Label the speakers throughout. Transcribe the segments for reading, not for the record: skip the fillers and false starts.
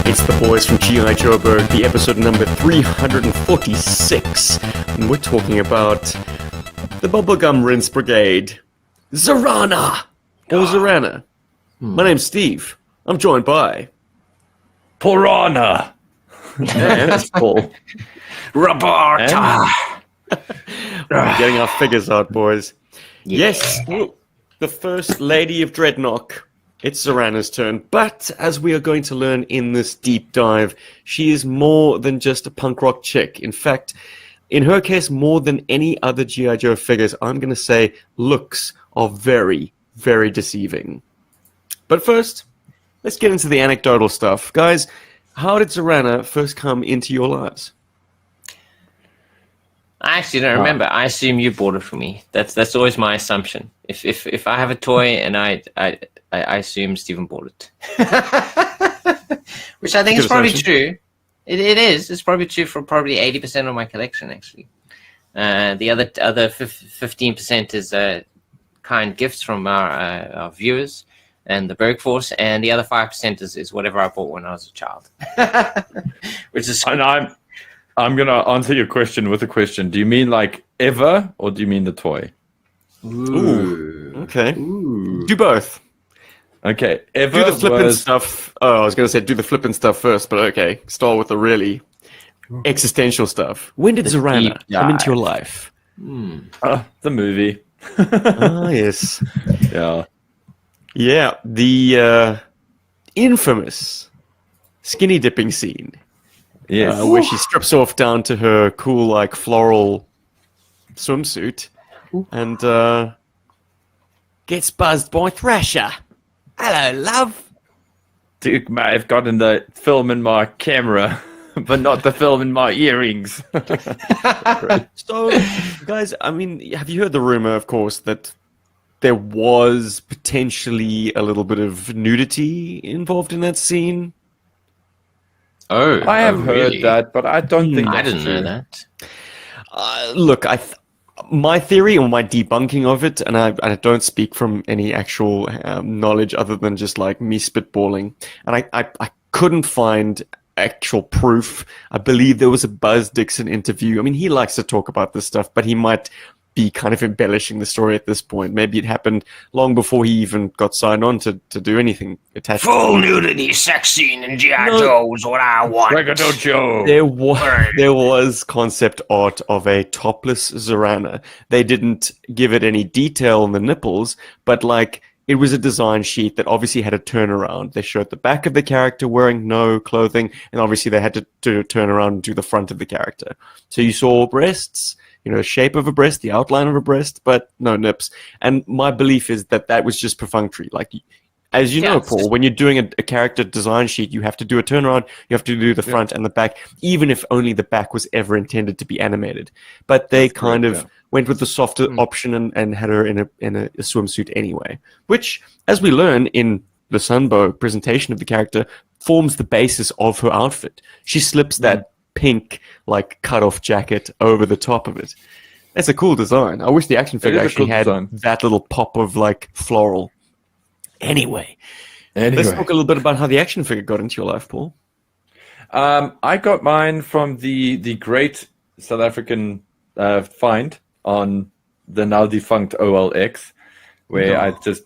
Speaker 1: It's the boys from GI Joburg, the episode number 346. And we're talking about the Bubblegum Rinse Brigade. Zarana! Or Zarana. My name's Steve. I'm joined by...
Speaker 2: Piranha!
Speaker 1: And it's Paul.
Speaker 2: Roberta!
Speaker 1: We're getting our figures out, boys. Yes, the first lady of Dreadnok. It's Zarana's turn, but as we are going to learn in this deep dive, she is more than just a punk rock chick. In fact, in her case, more than any other G.I. Joe figures, I'm going to say looks are very, very deceiving. But first, let's get into the anecdotal stuff. Guys, how did Zarana first come into your lives?
Speaker 3: I actually don't remember. I assume you bought it for me. That's always my assumption. If I have a toy and I assume Stephen bought it, which I think is probably true. It is. It's probably true for probably 80% of my collection, actually. The other 15% is kind gifts from our viewers and the Berg Force, and the other 5% is whatever I bought when I was a child. Which is.
Speaker 2: And I'm going to answer your question with a question. Do you mean like ever, or do you mean the toy?
Speaker 1: Ooh. Okay. Ooh. Do both.
Speaker 2: Okay. Ever
Speaker 1: do the flippin' stuff. Oh, I was going to say do the flippin' stuff first, but okay. Start with the really existential stuff. When did Zarana come into your life?
Speaker 2: The movie.
Speaker 1: Ah, yes.
Speaker 2: Yeah.
Speaker 1: Yeah, the infamous skinny dipping scene.
Speaker 2: Yes.
Speaker 1: Where she strips off down to her cool, like, floral swimsuit and gets buzzed by Thrasher. Hello, love.
Speaker 2: Duke may have gotten the film in my camera, but not the film in my earrings.
Speaker 1: So, guys, I mean, have you heard the rumor, of course, that there was potentially a little bit of nudity involved in that scene?
Speaker 2: I have heard that, but I don't think
Speaker 3: I
Speaker 2: that's
Speaker 3: didn't know that.
Speaker 1: Look, my theory or my debunking of it, and I don't speak from any actual knowledge other than just like me spitballing, and I couldn't find actual proof. I believe there was a Buzz Dixon interview. I mean, he likes to talk about this stuff, but he might be kind of embellishing the story at this point. Maybe it happened long before he even got signed on to do anything attached.
Speaker 3: Full nudity sex scene in G.I. Joe is what I want.
Speaker 2: Joe.
Speaker 1: There was concept art of a topless Zarana. They didn't give it any detail on the nipples, but like it was a design sheet that obviously had a turnaround. They showed the back of the character wearing no clothing, and obviously they had to turn around and do the front of the character. So you saw breasts, you know, shape of a breast, the outline of a breast, but no nips. And my belief is that was just perfunctory. Like, as you know, Paul, when you're doing a character design sheet, you have to do a turnaround, you have to do the front and the back, even if only the back was ever intended to be animated. But they went with the softer option and had her in a swimsuit anyway, which, as we learn in the Sunbow presentation of the character, forms the basis of her outfit. She slips that pink, like, cut-off jacket over the top of it. That's a cool design. I wish the action figure actually had that little pop of, like, floral. Anyway, let's talk a little bit about how the action figure got into your life, Paul.
Speaker 2: I got mine from the great South African find on the now defunct OLX, where I just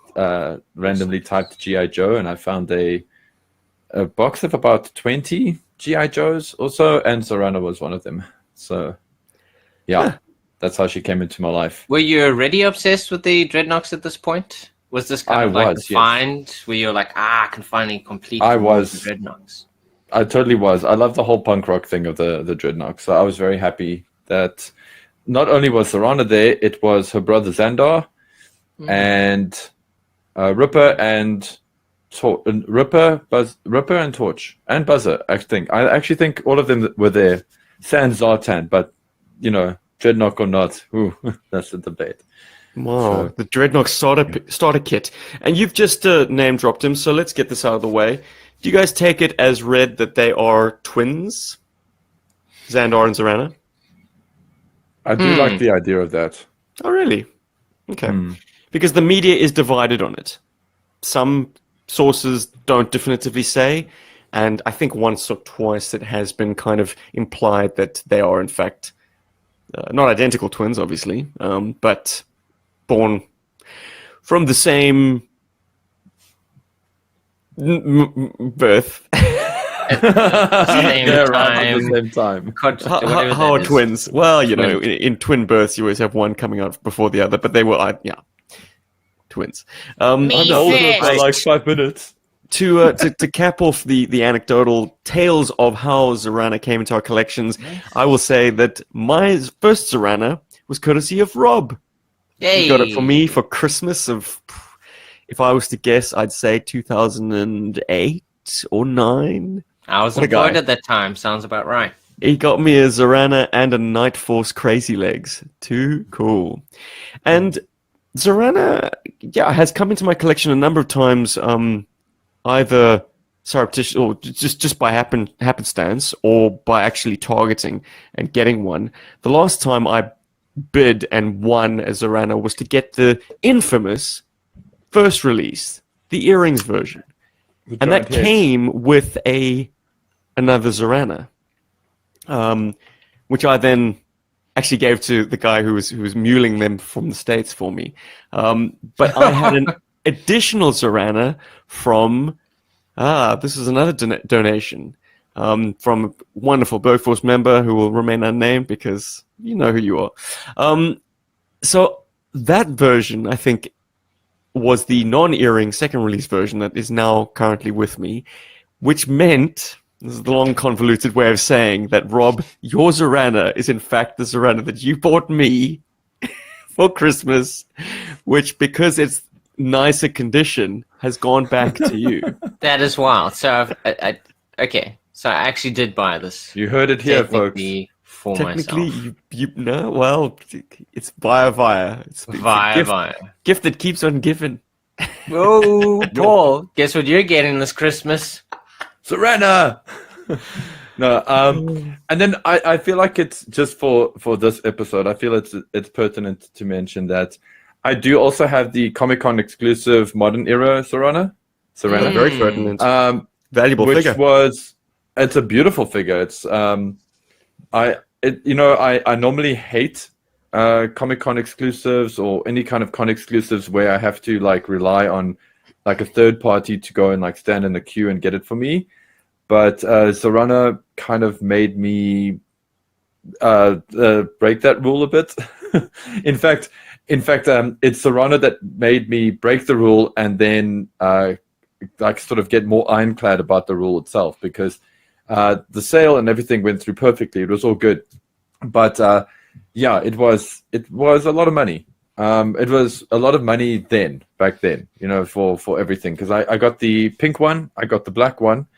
Speaker 2: randomly typed GI Joe, and I found a box of about 20 GI Joes or so, and Zarana was one of them. So, that's how she came into my life.
Speaker 3: Were you already obsessed with the dreadnoks at this point? Was this kind of like the find where you're like, I can finally complete the dreadnoks?
Speaker 2: I totally was. I love the whole punk rock thing of the dreadnoks. So I was very happy that not only was Zarana there, it was her brother Xandar and Ripper and Ripper and Torch and Buzzer. I actually think all of them were there. Sans Zartan, but you know, dreadnok or not, that's the debate.
Speaker 1: Wow, the Dreadnok starter kit. And you've just name dropped him, so let's get this out of the way. Do you guys take it as read that they are twins? Xandar and Zarana?
Speaker 2: I do like the idea of that.
Speaker 1: Oh, really? Okay. Because the media is divided on it. Some sources don't definitively say. And I think once or twice it has been kind of implied that they are, in fact, not identical twins, obviously, but born from the same birth.
Speaker 3: Same
Speaker 2: They're around at
Speaker 3: time.
Speaker 2: the same time.
Speaker 1: How are twins? Well, you know, in twin births, you always have one coming out before the other, but they were, twins.
Speaker 3: Me
Speaker 2: I'm older by
Speaker 3: first.
Speaker 2: like 5 minutes.
Speaker 1: To cap off the anecdotal tales of how Zarana came into our collections, I will say that my first Zarana was courtesy of Rob.
Speaker 3: Yay.
Speaker 1: He got it for me for Christmas of, if I was to guess, I'd say 2008 or 9.
Speaker 3: I was
Speaker 1: What a guy.
Speaker 3: employed at that time. Sounds about right.
Speaker 1: He got me a Zarana and a Night Force Crazy Legs. Too cool. And Zarana, has come into my collection a number of times, either surreptitious or just by happenstance, or by actually targeting and getting one. The last time I bid and won a Zarana was to get the infamous first release, the earrings version. And that came with another Zarana, which I then actually gave to the guy who was muling them from the States for me. But I had an additional Zarana from, this is another donation from a wonderful Bergforce member who will remain unnamed because you know who you are. So that version, I think, was the non-earring second release version that is now currently with me, which meant, this is the long convoluted way of saying that, Rob, your Zarana is in fact the Zarana that you bought me for Christmas, which, because it's nicer condition, has gone back to you.
Speaker 3: That is wild. So okay. So I actually did buy this.
Speaker 2: You heard it here, folks.
Speaker 3: For
Speaker 1: Technically,
Speaker 3: myself.
Speaker 1: you know, well, it's via. It's
Speaker 3: Via.
Speaker 1: gift that keeps on giving.
Speaker 3: Oh, Paul, guess what you're getting this Christmas?
Speaker 2: Zarana! No, and then I feel like it's just for this episode, I feel it's pertinent to mention that I do also have the Comic-Con exclusive Modern Era Zarana.
Speaker 1: Very pertinent. Valuable
Speaker 2: which
Speaker 1: figure.
Speaker 2: It's a beautiful figure. It's I normally hate Comic-Con exclusives or any kind of con exclusives where I have to like rely on like a third party to go and like stand in the queue and get it for me. But Zarana kind of made me break that rule a bit. In fact, it's Zarana that made me break the rule and then like sort of get more ironclad about the rule itself, because the sale and everything went through perfectly. It was all good, but it was a lot of money. It was a lot of money back then, for everything. Because I got the pink one, I got the black one,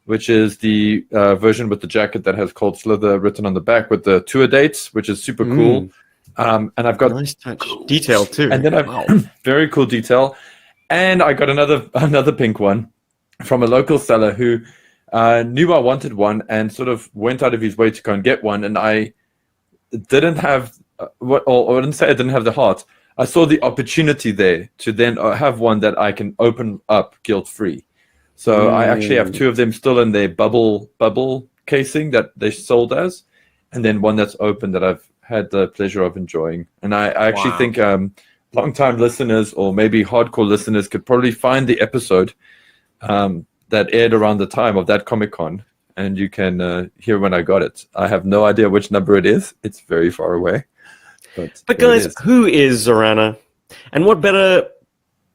Speaker 2: which is the version with the jacket that has Cold Slither written on the back with the tour dates, which is super cool. And I've got
Speaker 1: Nice touch. Detail too.
Speaker 2: and then very cool detail. And I got another pink one from a local seller who knew I wanted one and sort of went out of his way to go and get one. And I didn't have I didn't say I didn't have the heart. I saw the opportunity there to then have one that I can open up guilt-free. So I actually have 2 of them still in their bubble casing that they sold as, and then one that's open that I've had the pleasure of enjoying. And I actually think long-time listeners or maybe hardcore listeners could probably find the episode that aired around the time of that Comic-Con, and you can hear when I got it. I have no idea which number it is. It's very far away. But
Speaker 1: guys, who is Zarana? And what better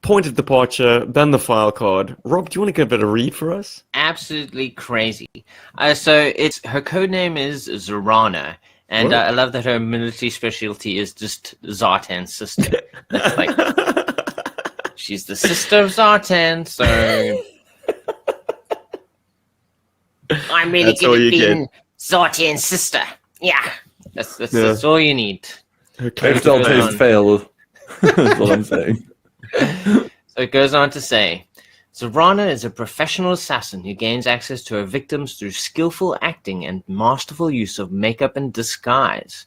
Speaker 1: point of departure than the file card? Rob, do you want to give it a read for us?
Speaker 3: Absolutely crazy. So her code name is Zarana, and I love that her military specialty is just Zartan's sister. That's like she's the sister of Zartan, so I'm really
Speaker 1: That's all
Speaker 3: good at
Speaker 1: you
Speaker 3: being Zartan's sister. Yeah, that's all you need.
Speaker 2: Taste fail. That's all I'm saying.
Speaker 3: So it goes on to say, Zarana is a professional assassin who gains access to her victims through skillful acting and masterful use of makeup and disguise.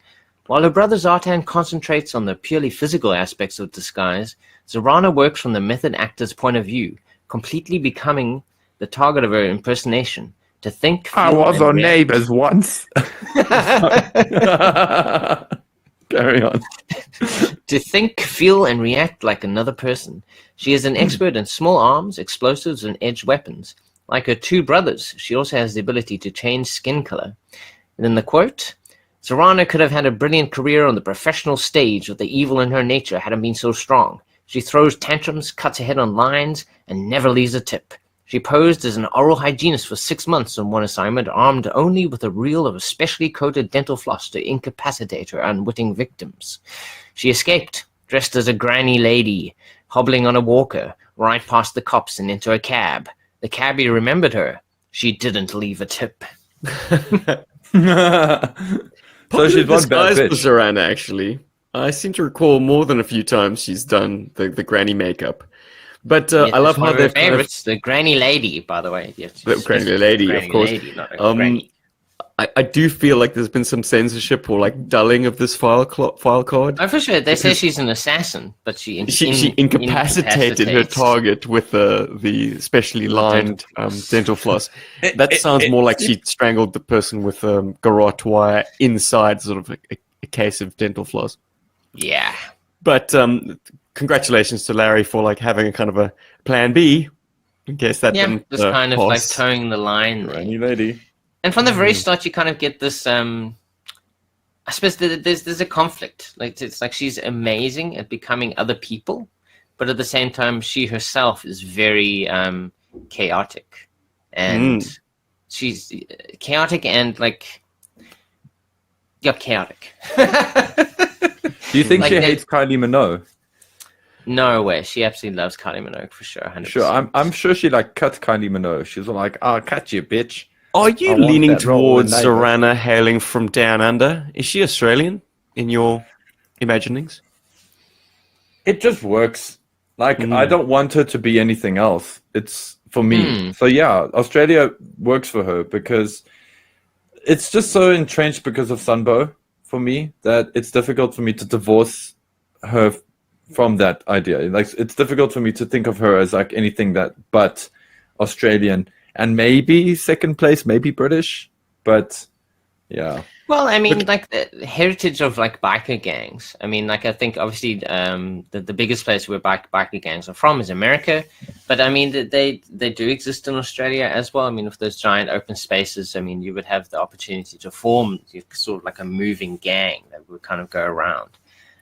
Speaker 3: While her brother Zartan concentrates on the purely physical aspects of disguise, Zarana works from the method actor's point of view, completely becoming the target of her impersonation. To think,
Speaker 2: I
Speaker 3: feel,
Speaker 2: was
Speaker 3: and
Speaker 2: our
Speaker 3: react-
Speaker 2: neighbors once. Carry on.
Speaker 3: To think, feel, and react like another person. She is an expert in small arms, explosives, and edged weapons. Like her two brothers, she also has the ability to change skin color. And then the quote, Zarana could have had a brilliant career on the professional stage if the evil in her nature hadn't been so strong. She throws tantrums, cuts ahead on lines, and never leaves a tip. She posed as an oral hygienist for 6 months on one assignment, armed only with a reel of a specially coated dental floss to incapacitate her unwitting victims. She escaped, dressed as a granny lady, hobbling on a walker, right past the cops and into a cab. The cabbie remembered her. She didn't leave a tip.
Speaker 2: So she's one bad
Speaker 1: disguise for
Speaker 2: bitch.
Speaker 1: Zarana, actually. I seem to recall more than a few times she's done the granny makeup. But
Speaker 3: Yes,
Speaker 1: I love
Speaker 3: it's one
Speaker 1: how
Speaker 3: of her
Speaker 1: they've kind of,
Speaker 3: favorites, the granny lady, by the way. Yes,
Speaker 1: the granny lady,
Speaker 3: granny
Speaker 1: of course.
Speaker 3: lady, not a granny.
Speaker 1: I do feel like there's been some censorship or like dulling of this file card.
Speaker 3: Oh, for sure. They say she's an assassin, but she
Speaker 1: incapacitated her target with the specially lined dental floss. That sounds more like she strangled the person with garrote wire inside sort of a case of dental floss.
Speaker 3: Yeah.
Speaker 1: But congratulations to Larry for like having a kind of a plan B in case that didn't
Speaker 3: just kind of like
Speaker 1: pass.
Speaker 3: towing the line there.
Speaker 2: Granny lady.
Speaker 3: And from the very start, you kind of get this. I suppose there's a conflict. Like it's like she's amazing at becoming other people, but at the same time, she herself is very chaotic, and she's chaotic and like chaotic.
Speaker 2: Do you think
Speaker 3: Like
Speaker 2: she
Speaker 3: they-
Speaker 2: hates Kylie Minogue?
Speaker 3: No way. She absolutely loves Kylie Minogue for sure. 100%.
Speaker 2: Sure, I'm sure she like cut Kylie Minogue. She's like, "I'll cut you, bitch."
Speaker 1: Are
Speaker 2: I
Speaker 1: you
Speaker 2: want
Speaker 1: leaning
Speaker 2: that role in
Speaker 1: towards
Speaker 2: Neighbour.
Speaker 1: Zarana hailing from down under? Is she Australian in your imaginings?
Speaker 2: It just works. Like I don't want her to be anything else. It's for me. So yeah, Australia works for her because it's just so entrenched because of Sunbow for me that it's difficult for me to divorce her from that idea. Like it's difficult for me to think of her as like anything that but Australian and maybe second place, maybe British, but yeah.
Speaker 3: Well, I mean, like the heritage of like biker gangs. I mean, like I think obviously the biggest place where biker gangs are from is America, but I mean they do exist in Australia as well. I mean, with those giant open spaces, I mean, you would have the opportunity to form sort of like a moving gang that would kind of go around.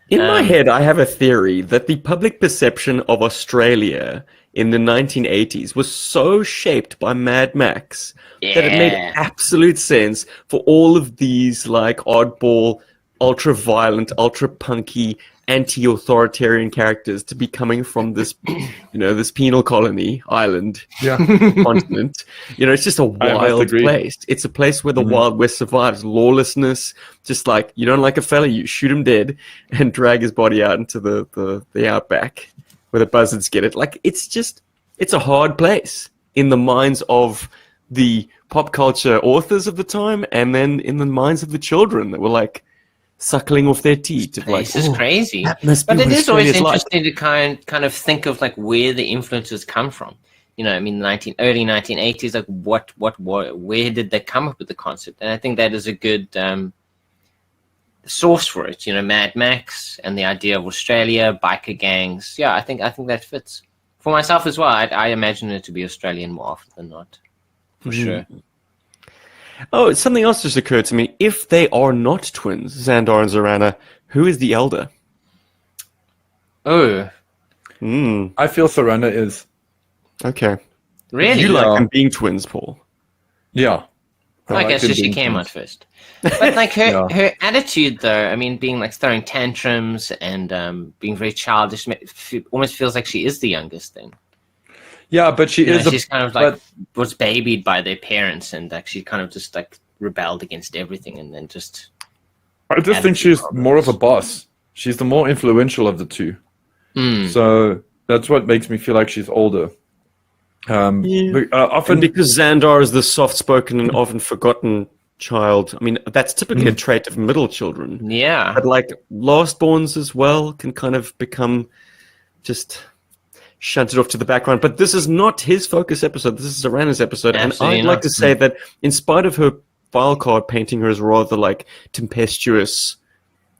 Speaker 1: In my head, I have a theory that the public perception of Australia in the 1980s was so shaped by Mad Max that it made absolute sense for all of these like oddball, ultra-violent, ultra-punky, anti-authoritarian characters to be coming from this, this penal colony island continent. It's just a wild place. It's a place where the Wild West survives. Lawlessness, just like you don't like a fella, you shoot him dead and drag his body out into the outback where the buzzards get it. Like it's a hard place in the minds of the pop culture authors of the time, and then in the minds of the children that were like suckling off their teeth.
Speaker 3: This is crazy.
Speaker 1: But
Speaker 3: it is always interesting to kind of think of like where the influences come from. I mean, early 1980s, like where did they come up with the concept? And I think that is a good source for it. Mad Max and the idea of Australia, biker gangs. Yeah, I think that fits. For myself as well, I imagine it to be Australian more often than not. For sure.
Speaker 1: Oh, something else just occurred to me. If they are not twins, Xandar and Zarana, who is the elder?
Speaker 3: Oh.
Speaker 2: I feel Zarana is.
Speaker 1: Okay.
Speaker 3: Really?
Speaker 1: You like them being twins, Paul?
Speaker 2: Yeah.
Speaker 3: Okay, so she came out first. But like her attitude, though, I mean, being like throwing tantrums and being very childish, almost feels like she is the youngest then.
Speaker 2: Yeah, but
Speaker 3: she's kind of like was babied by their parents, and like she kind of just like rebelled against everything, and then just.
Speaker 2: I just think she's more of a boss. She's the more influential of the two. So that's what makes me feel like she's older. Often
Speaker 1: because Xandar is the soft-spoken and often forgotten child. I mean, that's typically a trait of middle children.
Speaker 3: Yeah.
Speaker 1: But like lastborns as well can kind of become just shunted off to the background. But this is not his focus episode. This is Zarana's episode.
Speaker 3: Absolutely
Speaker 1: and I'd like
Speaker 3: not.
Speaker 1: to say that in spite of her file card painting her as rather like tempestuous,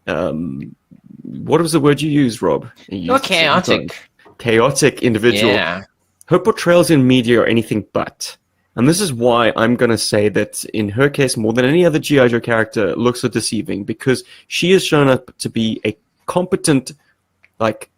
Speaker 1: what was the word you used, Rob?
Speaker 3: You're chaotic.
Speaker 1: Chaotic individual.
Speaker 3: Yeah.
Speaker 1: Her portrayals in media are anything but. And this is why I'm going to say that in her case, more than any other G.I. Joe character, looks are deceiving, because she has shown up to be a competent, like,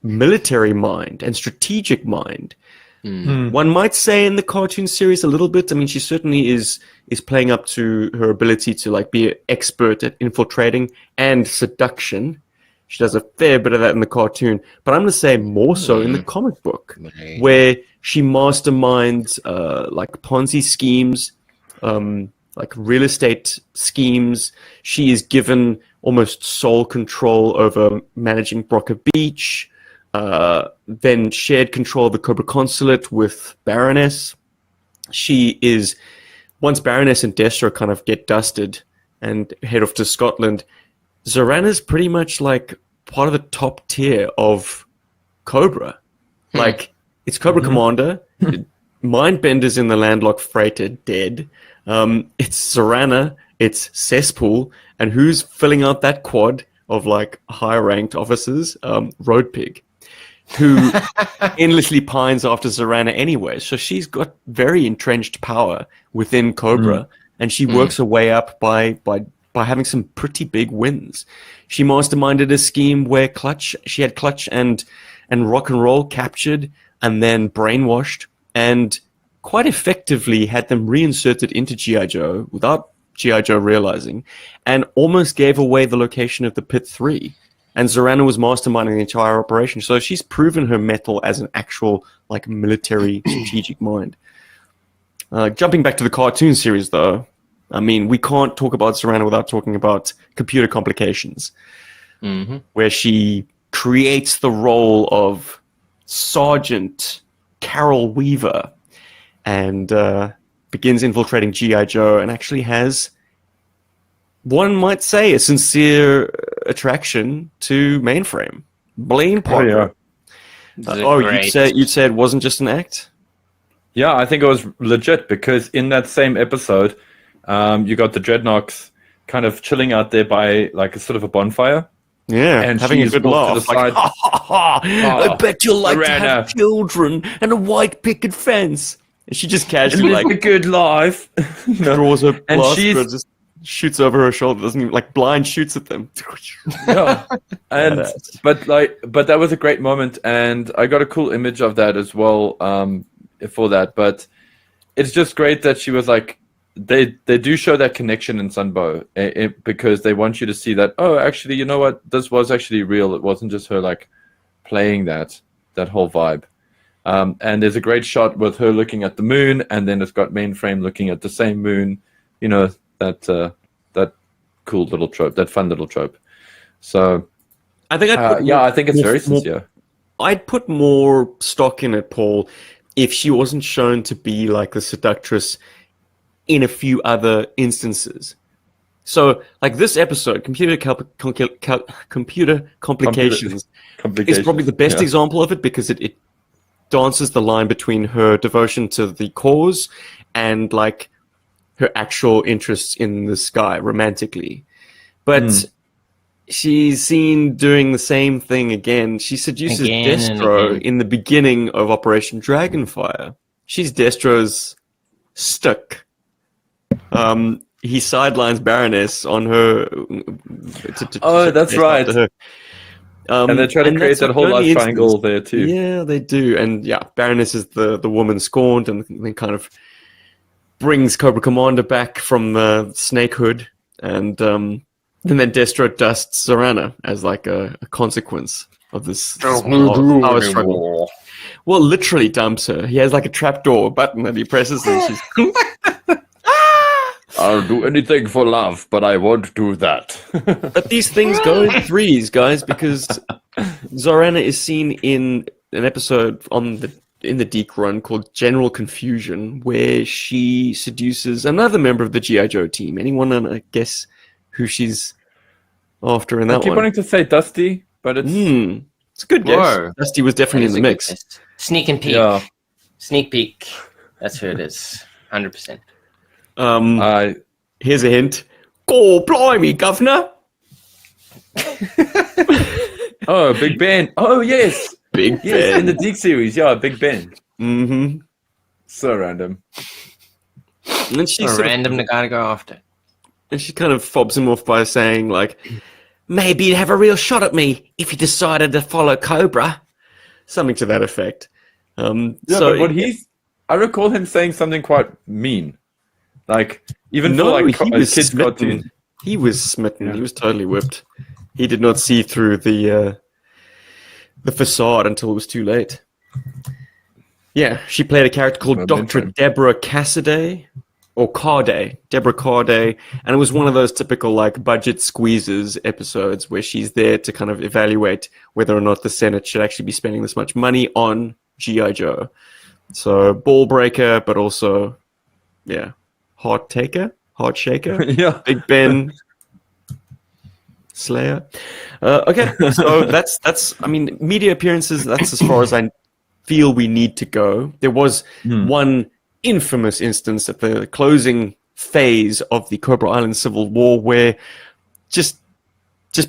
Speaker 1: military mind and strategic mind. One might say in the cartoon series a little bit. I mean, she certainly is playing up to her ability to like be an expert at infiltrating and seduction. She does a fair bit of that in the cartoon, but I'm going to say more so in the comic book, where she masterminds like Ponzi schemes, like real estate schemes. She is given almost sole control over managing Brocker Beach. Then shared control of the Cobra Consulate with Baroness. She is, once Baroness and Destro kind of get dusted and head off to Scotland, Zarana's pretty much like part of the top tier of Cobra. Like, it's Cobra Commander, Mindbender's in the landlocked freighter, dead. It's Zarana, it's Cesspool, and who's filling out that quad of like high-ranked officers? Road Pig, who endlessly pines after Zarana anyway. So she's got very entrenched power within Cobra, and she works her way up by having some pretty big wins. She masterminded a scheme where she had Clutch and Rock and Roll captured and then brainwashed, and quite effectively had them reinserted into G.I. Joe without G.I. Joe realizing, and almost gave away the location of the Pit 3. And Zarana was masterminding the entire operation. So she's proven her mettle as an actual like military strategic mind. Jumping back to the cartoon series, though, I mean, we can't talk about Zarana without talking about Computer Complications, where she creates the role of Sergeant Carol Weaver and begins infiltrating G.I. Joe, and actually has, one might say, a sincere attraction to Mainframe. Blaine Potter. You'd say it wasn't just an act?
Speaker 2: Yeah, I think it was legit, because in that same episode, you got the Dreadnoks kind of chilling out there by like a sort of a bonfire.
Speaker 1: Yeah,
Speaker 2: and
Speaker 1: having a good laugh. Like, ha, ha, ha, I bet you like to have children and a white picket fence. And she just casually
Speaker 2: like a good life.
Speaker 1: Draws her blaster, just shoots over her shoulder, doesn't even like blind shoots at them.
Speaker 2: Yeah. And but that was a great moment, and I got a cool image of that as well for that. But it's just great that she was like, they do show that connection in Sunbow, because they want you to see that, oh, actually, you know what, this was actually real. It wasn't just her like playing that whole vibe. And there's a great shot with her looking at the moon, and then it's got Mainframe looking at the same moon. You know, that cool little trope, that fun little trope. So
Speaker 1: I think
Speaker 2: I think it's very sincere.
Speaker 1: I'd put more stock in it, Paul, if she wasn't shown to be like the seductress in a few other instances. So, like this episode, Computer Complications is probably the best example of it, because it dances the line between her devotion to the cause and like her actual interests in the sky romantically. But she's seen doing the same thing again. She seduces Destro in the beginning of Operation Dragonfire. She's Destro's stuck. He sidelines Baroness on her.
Speaker 2: That's right. And they try to create that whole love triangle there too.
Speaker 1: Yeah, they do. And yeah, Baroness is the woman scorned, and then kind of brings Cobra Commander back from the snakehood, and then Destro dusts Zarana as like a consequence of this power struggle. Well, literally dumps her. He has like a trapdoor button that he presses, and she's
Speaker 2: I'll do anything for love, but I won't do that.
Speaker 1: But these things go in threes, guys, because Zarana is seen in an episode in the Deke run called General Confusion, where she seduces another member of the G.I. Joe team. Anyone want to guess who she's after in that one?
Speaker 2: I keep wanting to say Dusty, but it's...
Speaker 1: It's a good guess.
Speaker 3: Whoa.
Speaker 1: Dusty was definitely in the mix.
Speaker 3: Sneak and peek.
Speaker 2: Yeah.
Speaker 3: Sneak peek. That's who it is. 100%.
Speaker 1: Here's a hint. Oh, blimey, governor.
Speaker 2: Oh, Big Ben. Oh, yes.
Speaker 1: Big
Speaker 2: Yes,
Speaker 1: Ben.
Speaker 2: in the Deke series. Yeah, Big Ben.
Speaker 1: Mm-hmm.
Speaker 2: So random.
Speaker 1: And she
Speaker 3: A random guy to go after.
Speaker 1: And she kind of fobs him off by saying, like, maybe you'd have a real shot at me if you decided to follow Cobra. Something to that effect.
Speaker 2: Yeah, but I recall him saying something quite mean. Like, even for like
Speaker 1: he
Speaker 2: a
Speaker 1: was
Speaker 2: kid's
Speaker 1: smitten.
Speaker 2: cartoon.
Speaker 1: He was smitten.
Speaker 2: Yeah.
Speaker 1: He was totally whipped. He did not see through the facade until it was too late. Yeah, she played a character called Dr. Deborah Cassaday, or Carday, Deborah Carday, and it was one of those typical like budget squeezes episodes where she's there to kind of evaluate whether or not the Senate should actually be spending this much money on GI Joe. So ball breaker, but also, yeah, heart shaker,
Speaker 2: Yeah.
Speaker 1: Big Ben, Slayer. Okay, so that's. I mean, media appearances. That's as far as I feel we need to go. There was one infamous instance at the closing phase of the Cobra Island Civil War where just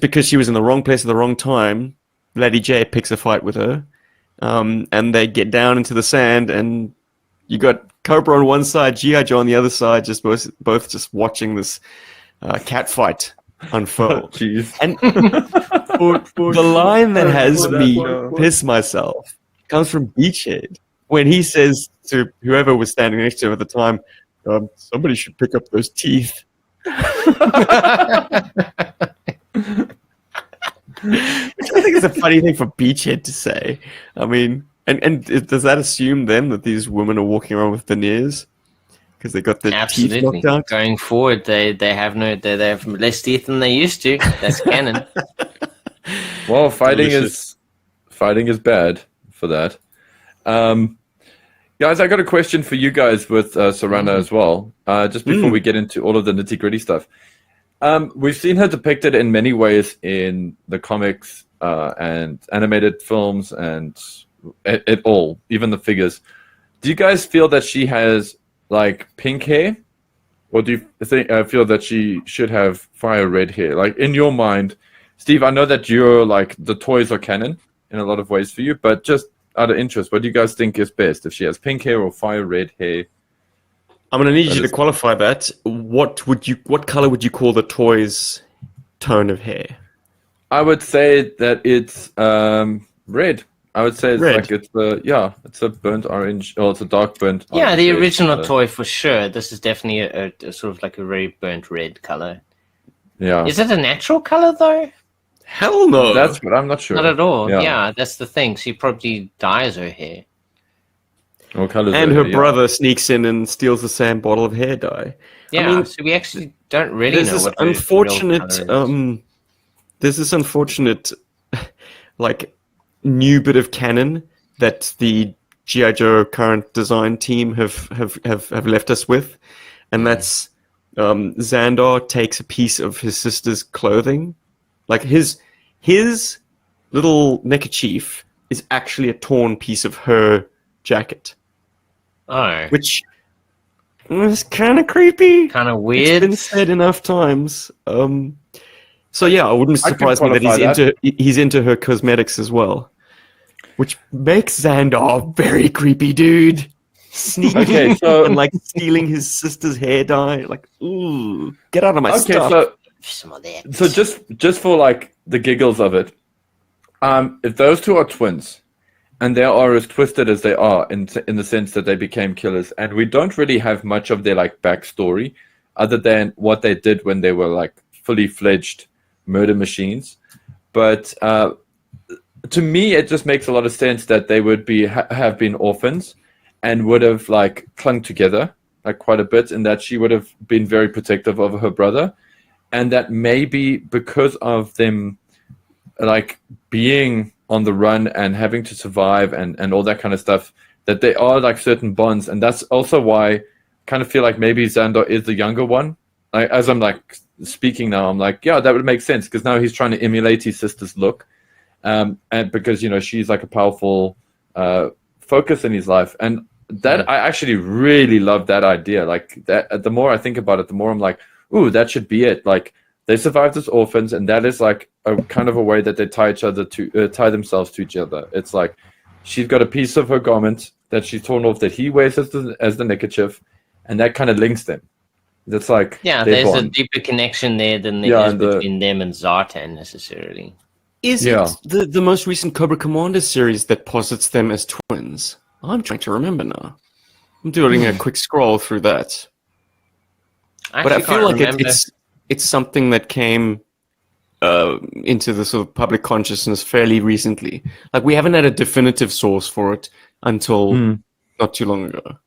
Speaker 1: because she was in the wrong place at the wrong time, Lady J picks a fight with her, and they get down into the sand, and you got Cobra on one side, GI Joe on the other side, just both just watching this cat fight unfold.
Speaker 2: Jeez.
Speaker 1: And the line that has me piss myself comes from Beachhead when he says to whoever was standing next to him at the time, somebody should pick up those teeth. Which I think is a funny thing for Beachhead to say. I mean, and does that assume then that these women are walking around with veneers? Because they got their teeth knocked out?
Speaker 3: Going forward, they have less teeth than they used to. That's canon.
Speaker 2: Well, fighting is bad for that. Guys, I got a question for you guys with Zarana as well. Just before we get into all of the nitty-gritty stuff. We've seen her depicted in many ways in the comics and animated films and it all, even the figures. Do you guys feel that she has like pink hair, or do you feel that she should have fire red hair? Like in your mind, Steve, I know that you're like the toys are canon in a lot of ways for you, but just out of interest, what do you guys think is best? If she has pink hair or fire red hair?
Speaker 1: I'm going to need you to qualify that. What color would you call the toy's tone of hair?
Speaker 2: I would say that it's red. I would say it's
Speaker 1: red.
Speaker 2: Like it's a burnt orange, or it's a dark burnt orange.
Speaker 3: Yeah, the original toy for sure. This is definitely a sort of like a very burnt red color.
Speaker 2: Yeah.
Speaker 3: Is it a natural color though?
Speaker 1: Hell no.
Speaker 2: That's what I'm not sure.
Speaker 3: Not at all.
Speaker 2: Yeah.
Speaker 3: Yeah, that's the thing. She probably dyes her hair.
Speaker 2: What color?
Speaker 1: And her brother sneaks in and steals the same bottle of hair dye.
Speaker 3: Yeah,
Speaker 1: I mean,
Speaker 3: so we actually don't really know what
Speaker 1: there's this unfortunate like new bit of canon that the GI Joe current design team have left us with, and that's Xandar takes a piece of his sister's clothing, like his little neckerchief is actually a torn piece of her jacket.
Speaker 3: Oh,
Speaker 1: Which is kind of creepy.
Speaker 3: Kind of weird.
Speaker 1: It's been said enough times. So yeah, I wouldn't surprise me that he's into her cosmetics as well, which makes Xandar very creepy, dude. Sneaking and like stealing his sister's hair dye. Like, ooh, get out of my stuff.
Speaker 2: So just for like the giggles of it, if those two are twins, and they are as twisted as they are in the sense that they became killers, and we don't really have much of their like backstory, other than what they did when they were like fully fledged murder machines. But to me, it just makes a lot of sense that they would have been orphans and would have like clung together like quite a bit, and that she would have been very protective of her brother, and that maybe because of them like being on the run and having to survive and all that kind of stuff, that there are like certain bonds. And that's also why I kind of feel like maybe Xandar is the younger one. Like, as I'm like speaking now, I'm like, yeah, that would make sense, because now he's trying to emulate his sister's look. and because she's like a powerful focus in his life, and that I actually really love that idea. Like that, the more I think about it, the more I'm like, ooh, that should be it. Like they survived as orphans, and that is like a kind of a way that they tie themselves to each other. It's like she's got a piece of her garment that she's torn off that he wears as the neckerchief, and that kind of links them. That's like
Speaker 3: there's bond. A deeper connection there than there is between them and Zartan necessarily.
Speaker 1: Is it the most recent Cobra Commander series that posits them as twins? I'm trying to remember now. I'm doing a quick scroll through that. But I feel like it's something that came into the sort of public consciousness fairly recently. Like we haven't had a definitive source for it until not too long ago.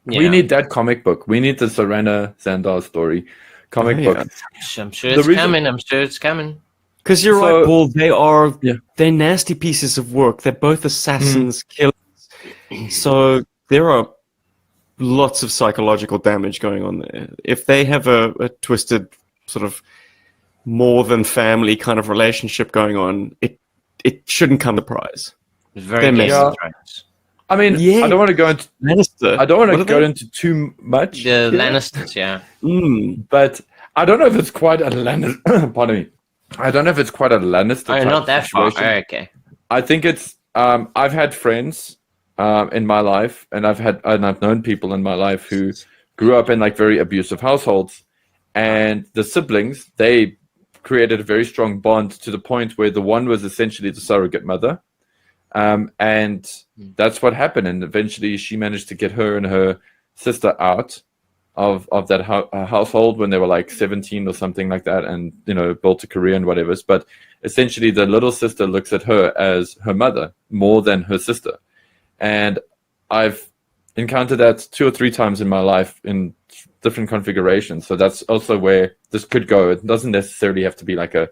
Speaker 2: Yeah. We need that comic book. We need the Zarana Xandar story comic book.
Speaker 3: I'm sure it's coming.
Speaker 1: Because you're right, Paul. They're nasty pieces of work. They're both assassins, killers. So there are lots of psychological damage going on there. If they have a twisted sort of more than family kind of relationship going on, it shouldn't come to prize.
Speaker 3: It's very dangerous.
Speaker 2: I mean, I don't want to go into Lannister. I don't want to go into too much.
Speaker 3: The Lannisters,
Speaker 2: but I don't know if it's quite a Lannister. Pardon me. I don't know if it's quite a Lannister.
Speaker 3: Oh, not that
Speaker 2: situation.
Speaker 3: Far. Oh, okay.
Speaker 2: I think it's. I've had friends in my life, and I've known people in my life who grew up in like very abusive households, and the siblings they created a very strong bond to the point where the one was essentially the surrogate mother. And that's what happened. And eventually she managed to get her and her sister out of that household when they were like 17 or something like that, and, built a career and whatever. But essentially the little sister looks at her as her mother more than her sister. And I've encountered that 2 or 3 times in my life in different configurations. So that's also where this could go. It doesn't necessarily have to be like a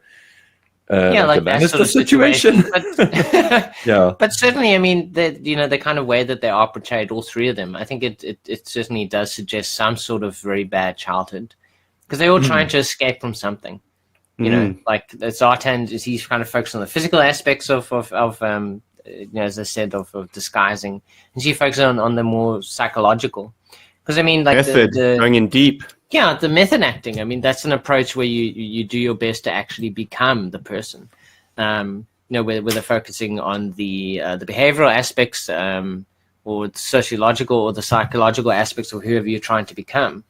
Speaker 2: like
Speaker 3: that sort of situation.
Speaker 2: But,
Speaker 3: but certainly, I mean, the kind of way that they are portrayed, all 3 of them, I think it certainly does suggest some sort of very bad childhood, because they're all trying to escape from something. Like Zartan, he's kind of focused on the physical aspects of as I said, of disguising, and she focuses on the more psychological. Because I mean, like
Speaker 1: method, going in deep.
Speaker 3: Yeah, the method acting. I mean, that's an approach where you do your best to actually become the person. Where they're focusing on the behavioral aspects, or the sociological or the psychological aspects of whoever you're trying to become.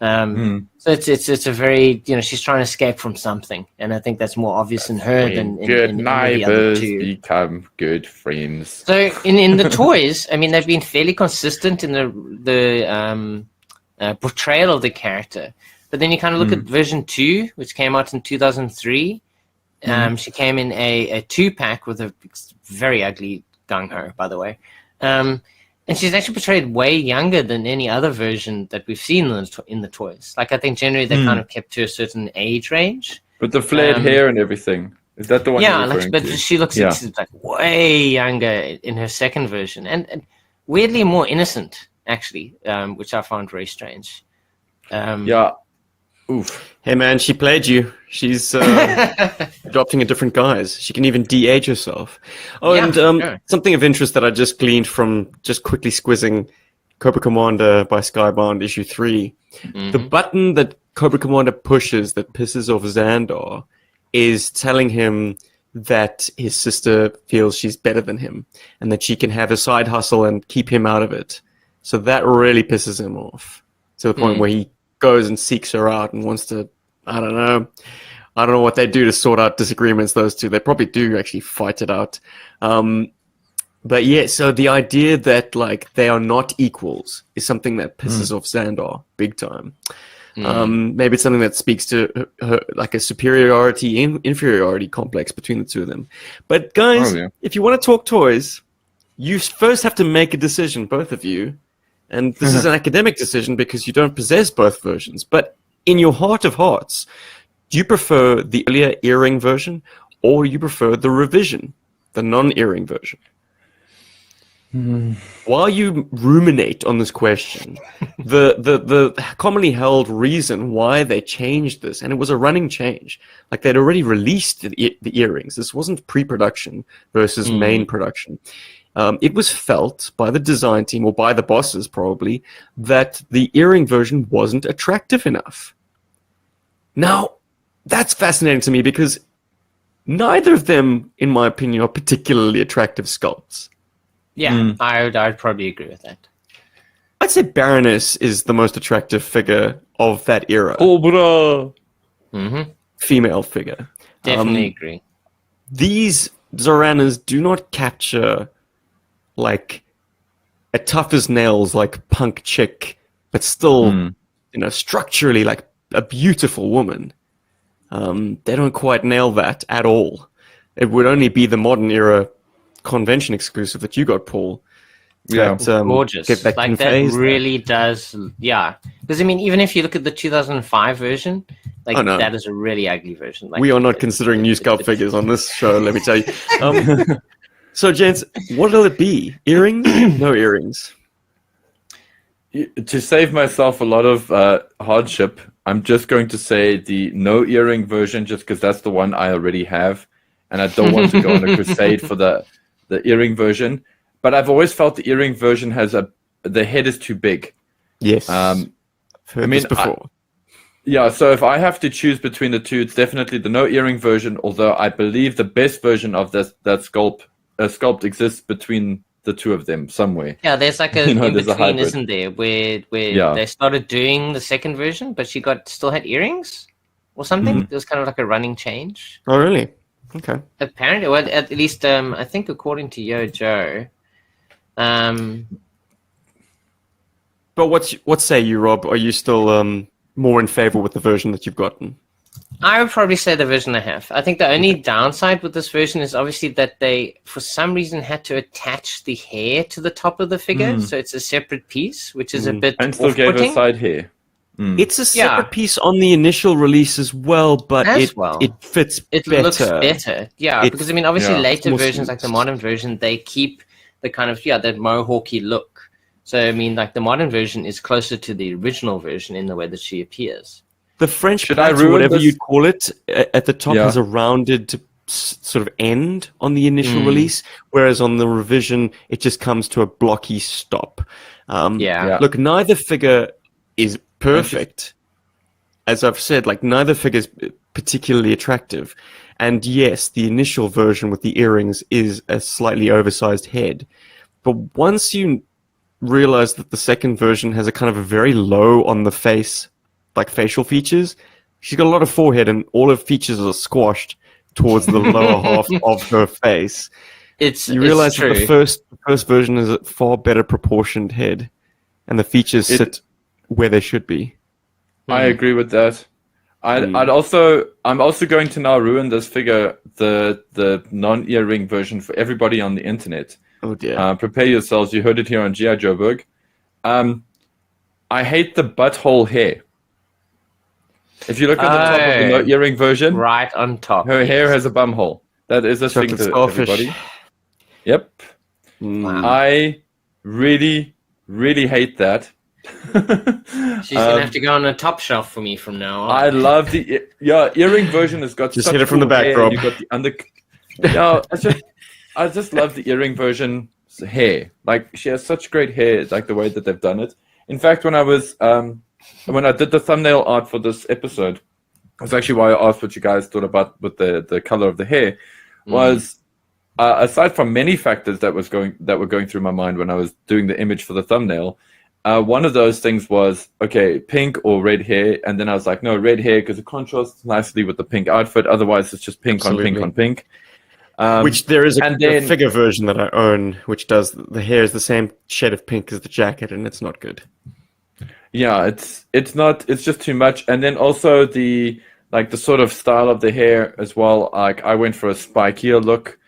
Speaker 3: So it's a very she's trying to escape from something, and I think that's more obvious in her than in the other 2.
Speaker 2: Become good friends.
Speaker 3: So in the toys, I mean, they've been fairly consistent in the portrayal of the character, but then you kind of look at version 2, which came out in 2003. She came in a 2-pack with a very ugly gung-ho, by the way, and she's actually portrayed way younger than any other version that we've seen in the toys. Like, I think generally they kind of kept to a certain age range.
Speaker 2: But the flared hair and everything, is that the one?
Speaker 3: But she looks like way younger in her second version, and weirdly more innocent, actually, which I found very strange.
Speaker 2: Oof.
Speaker 1: Hey man, she played you. She's adopting a different guise. She can even de-age herself. Something of interest that I just gleaned from just quickly squizzing Cobra Commander by Skybound issue 3. The button that Cobra Commander pushes that pisses off Xandar is telling him that his sister feels she's better than him and that she can have a side hustle and keep him out of it. So that really pisses him off to the point where he goes and seeks her out and wants to, I don't know what they do to sort out disagreements, those two. They probably do actually fight it out. But yeah, so the idea that like they are not equals is something that pisses off Xandar big time. Maybe it's something that speaks to her, like a superiority inferiority complex between the 2 of them. But guys, if you want to talk toys, you first have to make a decision, both of you. And this is an academic decision because you don't possess both versions. But in your heart of hearts, do you prefer the earlier earring version or you prefer the revision, the non-earring version? While you ruminate on this question, the commonly held reason why they changed this, and it was a running change, like they'd already released the earrings. This wasn't pre-production versus main production. It was felt by the design team, or by the bosses probably, that the earring version wasn't attractive enough. Now, that's fascinating to me because neither of them, in my opinion, are particularly attractive sculpts.
Speaker 3: Yeah, I'd probably agree with that.
Speaker 1: I'd say Baroness is the most attractive figure of that era.
Speaker 2: Cobra!
Speaker 1: Female figure.
Speaker 3: Definitely agree.
Speaker 1: These Zaranas do not capture like a tough as nails like punk chick, but still structurally like a beautiful woman. They don't quite nail that at all. It would only be the modern era convention exclusive that you got, Paul.
Speaker 2: Yeah,
Speaker 3: gorgeous.
Speaker 1: Get that
Speaker 3: like that really does. Yeah, because I mean, even if you look at the 2005 version, like that is a really ugly version. Like,
Speaker 1: we are not considering new sculpt figures on this show. Let me tell you. So, gents, what will it be? Earrings? No earrings.
Speaker 2: To save myself a lot of hardship, I'm just going to say the no earring version, just because that's the one I already have, and I don't want to go on a crusade for the earring version. But I've always felt the earring version the head is too big. Yes.
Speaker 1: I've heard this before.
Speaker 2: So if I have to choose between the two, it's definitely the no earring version. Although I believe the best version of that sculpt exists between the two of them somewhere.
Speaker 3: Yeah, there's like a in between, isn't there? Where they started doing the second version, but she still had earrings or something. It was kind of like a running change.
Speaker 1: Oh, really? Okay.
Speaker 3: Apparently, well, at least I think according to Joe.
Speaker 1: But what say you, Rob? Are you still more in favor with the version that you've gotten?
Speaker 3: I would probably say the version I have. I think the only downside with this version is obviously that they, for some reason, had to attach the hair to the top of the figure, so it's a separate piece, which is a bit
Speaker 2: and still gave her side hair.
Speaker 1: It's a separate piece on the initial release as well, but it fits better.
Speaker 3: It looks better, because I mean, obviously later versions, like the modern version, they keep the kind of that mohawky look. So I mean, like the modern version is closer to the original version in the way that she appears.
Speaker 1: The French plait, or whatever you'd call it, at the top has a rounded sort of end on the initial release, whereas on the revision, it just comes to a blocky stop. Look, neither figure is perfect. As I've said, like neither figure is particularly attractive. And yes, the initial version with the earrings is a slightly oversized head. But once you realize that the second version has a kind of a very low on the face, like facial features, she's got a lot of forehead and all her features are squashed towards the lower half of her face. You realize that the first version is a far better proportioned head and the features sit where they should be.
Speaker 2: I agree with that. I'm also going to now ruin this figure, the non-earring version for everybody on the internet.
Speaker 1: Oh dear.
Speaker 2: Prepare yourselves. You heard it here on GI Joburg. I hate the butthole hair. If you look at the top of the no earring version,
Speaker 3: right on top,
Speaker 2: her hair has a bum hole. That is a thing to everybody. Yep.
Speaker 3: Wow.
Speaker 2: I really, really hate that.
Speaker 3: She's gonna have to go on a top shelf for me from now on.
Speaker 2: I love the earring version has got
Speaker 1: just hit it from the back, Rob.
Speaker 2: You got the under. I just love the earring version's hair. Like she has such great hair, like the way that they've done it. In fact, when I did the thumbnail art for this episode, that's actually why I asked what you guys thought about with the color of the hair. Was aside from many factors that were going through my mind when I was doing the image for the thumbnail. One of those things was, okay, pink or red hair. And then I was like, no, red hair because it contrasts nicely with the pink outfit. Otherwise, it's just pink on pink on pink.
Speaker 1: Which there is a figure version that I own, which does the hair is the same shade of pink as the jacket, and it's not good.
Speaker 2: Yeah, it's not. It's just too much. And then also the sort of style of the hair as well. Like I went for a spikier look.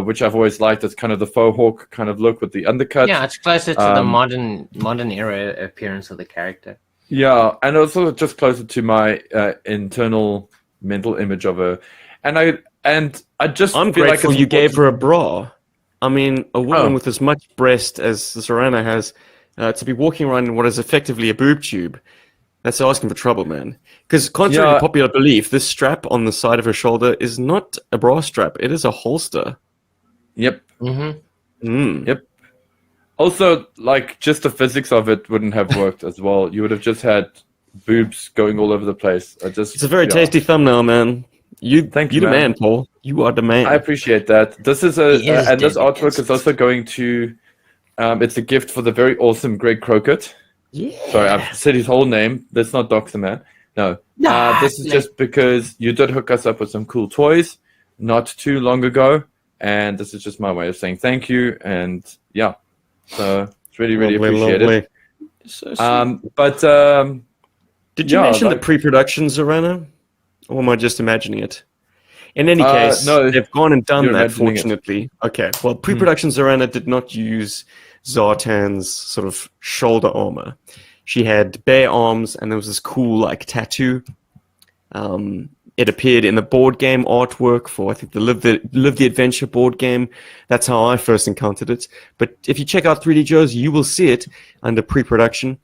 Speaker 2: Which I've always liked. It's kind of the faux hawk kind of look with the undercut.
Speaker 3: Yeah, it's closer to the modern era appearance of the character.
Speaker 2: Yeah, and also just closer to my internal mental image of her. And I just
Speaker 1: I'm grateful you gave her a bra. I mean, a woman
Speaker 2: Oh.
Speaker 1: with as much breast as Zarana has to be walking around in what is effectively a boob tube, that's asking for trouble, man. Because contrary to
Speaker 2: Yeah.
Speaker 1: popular belief, this strap on the side of her shoulder is not a bra strap. It is a holster.
Speaker 2: Yep.
Speaker 1: Mm.
Speaker 2: Yep. Also, like, just the physics of it wouldn't have worked as well. You would have just had boobs going all over the place.
Speaker 1: It's a very tasty thumbnail, man.
Speaker 2: Thank
Speaker 1: You
Speaker 2: you,
Speaker 1: the
Speaker 2: man.
Speaker 1: man, Paul. You are the man.
Speaker 2: I appreciate that. This is
Speaker 3: He is
Speaker 2: and this artwork
Speaker 3: dedicated.
Speaker 2: is also going to. It's a gift for the very awesome Greg Crockett.
Speaker 1: Yeah.
Speaker 2: Sorry, I've said his whole name. Let's not dox the man. No.
Speaker 3: Nah,
Speaker 2: This is
Speaker 3: like-
Speaker 2: just because you did hook us up with some cool toys not too long ago, and this is just my way of saying thank you. And yeah, so it's really, really
Speaker 1: Lovely,
Speaker 2: appreciated.
Speaker 1: lovely. So sweet. Did you
Speaker 2: yeah,
Speaker 1: mention
Speaker 2: like-
Speaker 1: the pre-production, Zarana? Or am I just imagining it? In any case,
Speaker 2: no,
Speaker 1: they've gone and done
Speaker 2: you're
Speaker 1: that,
Speaker 2: imagining it.
Speaker 1: fortunately. Okay, well, pre-production Zarana did not use Zartan's sort of shoulder armor. She had bare arms, and there was this cool, like, tattoo. It appeared in the board game artwork for, I think, the Live the Adventure board game. That's how I first encountered it. But if you check out 3D Joe's, you will see it under pre-production.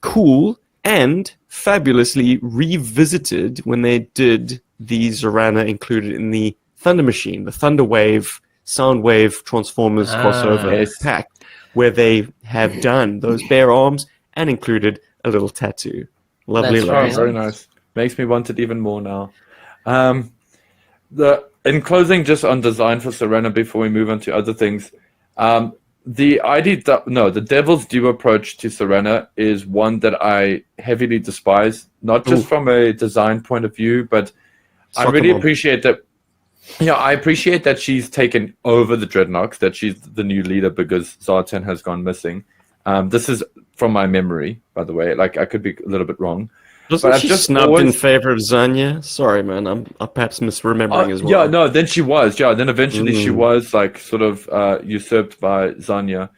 Speaker 1: Cool and fabulously revisited when they did the Zarana included in the Thunder Machine, the Thunder Wave, Soundwave Transformers crossover
Speaker 2: yes.
Speaker 1: pack, where they have done those bare arms and included a little tattoo. Lovely,
Speaker 3: That's
Speaker 2: Oh,
Speaker 1: lovely.
Speaker 2: very nice. Makes me want it even more now. In closing, just on design for Zarana before we move on to other things, the Devil's Due approach to Zarana is one that I heavily despise, not just
Speaker 1: Ooh.
Speaker 2: from a design point of view, but I
Speaker 1: Soccer
Speaker 2: really
Speaker 1: mom.
Speaker 2: appreciate that. Yeah, I appreciate that she's taken over the Dreadnoks, that she's the new leader because Zartan has gone missing. This is from my memory, by the way. Like, I could be a little bit wrong.
Speaker 1: Wasn't
Speaker 2: But I've
Speaker 1: she
Speaker 2: just
Speaker 1: snubbed in
Speaker 2: always-
Speaker 1: favor of Zanya? Sorry, man. I'm perhaps misremembering as well.
Speaker 2: Yeah, no, then she was. Yeah, then eventually she
Speaker 1: Mm.
Speaker 2: was, like, sort of usurped by Zanya.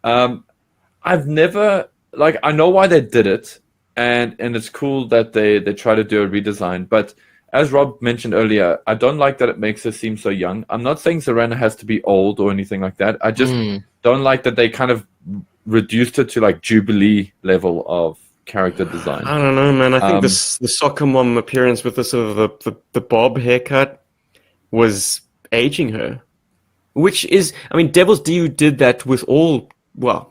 Speaker 2: I've never, like, I know why they did it, and it's cool that they try to do a redesign, but as Rob mentioned earlier, I don't like that it makes her seem so young. I'm not saying Zarana has to be old or anything like that. I just don't like that they kind of reduced it to, like, Jubilee level of character design.
Speaker 1: I don't know, man. I think the
Speaker 2: Um,
Speaker 1: soccer mom appearance with the sort of the bob haircut was aging her, which is, I mean, Devil's Due did that with all. Well,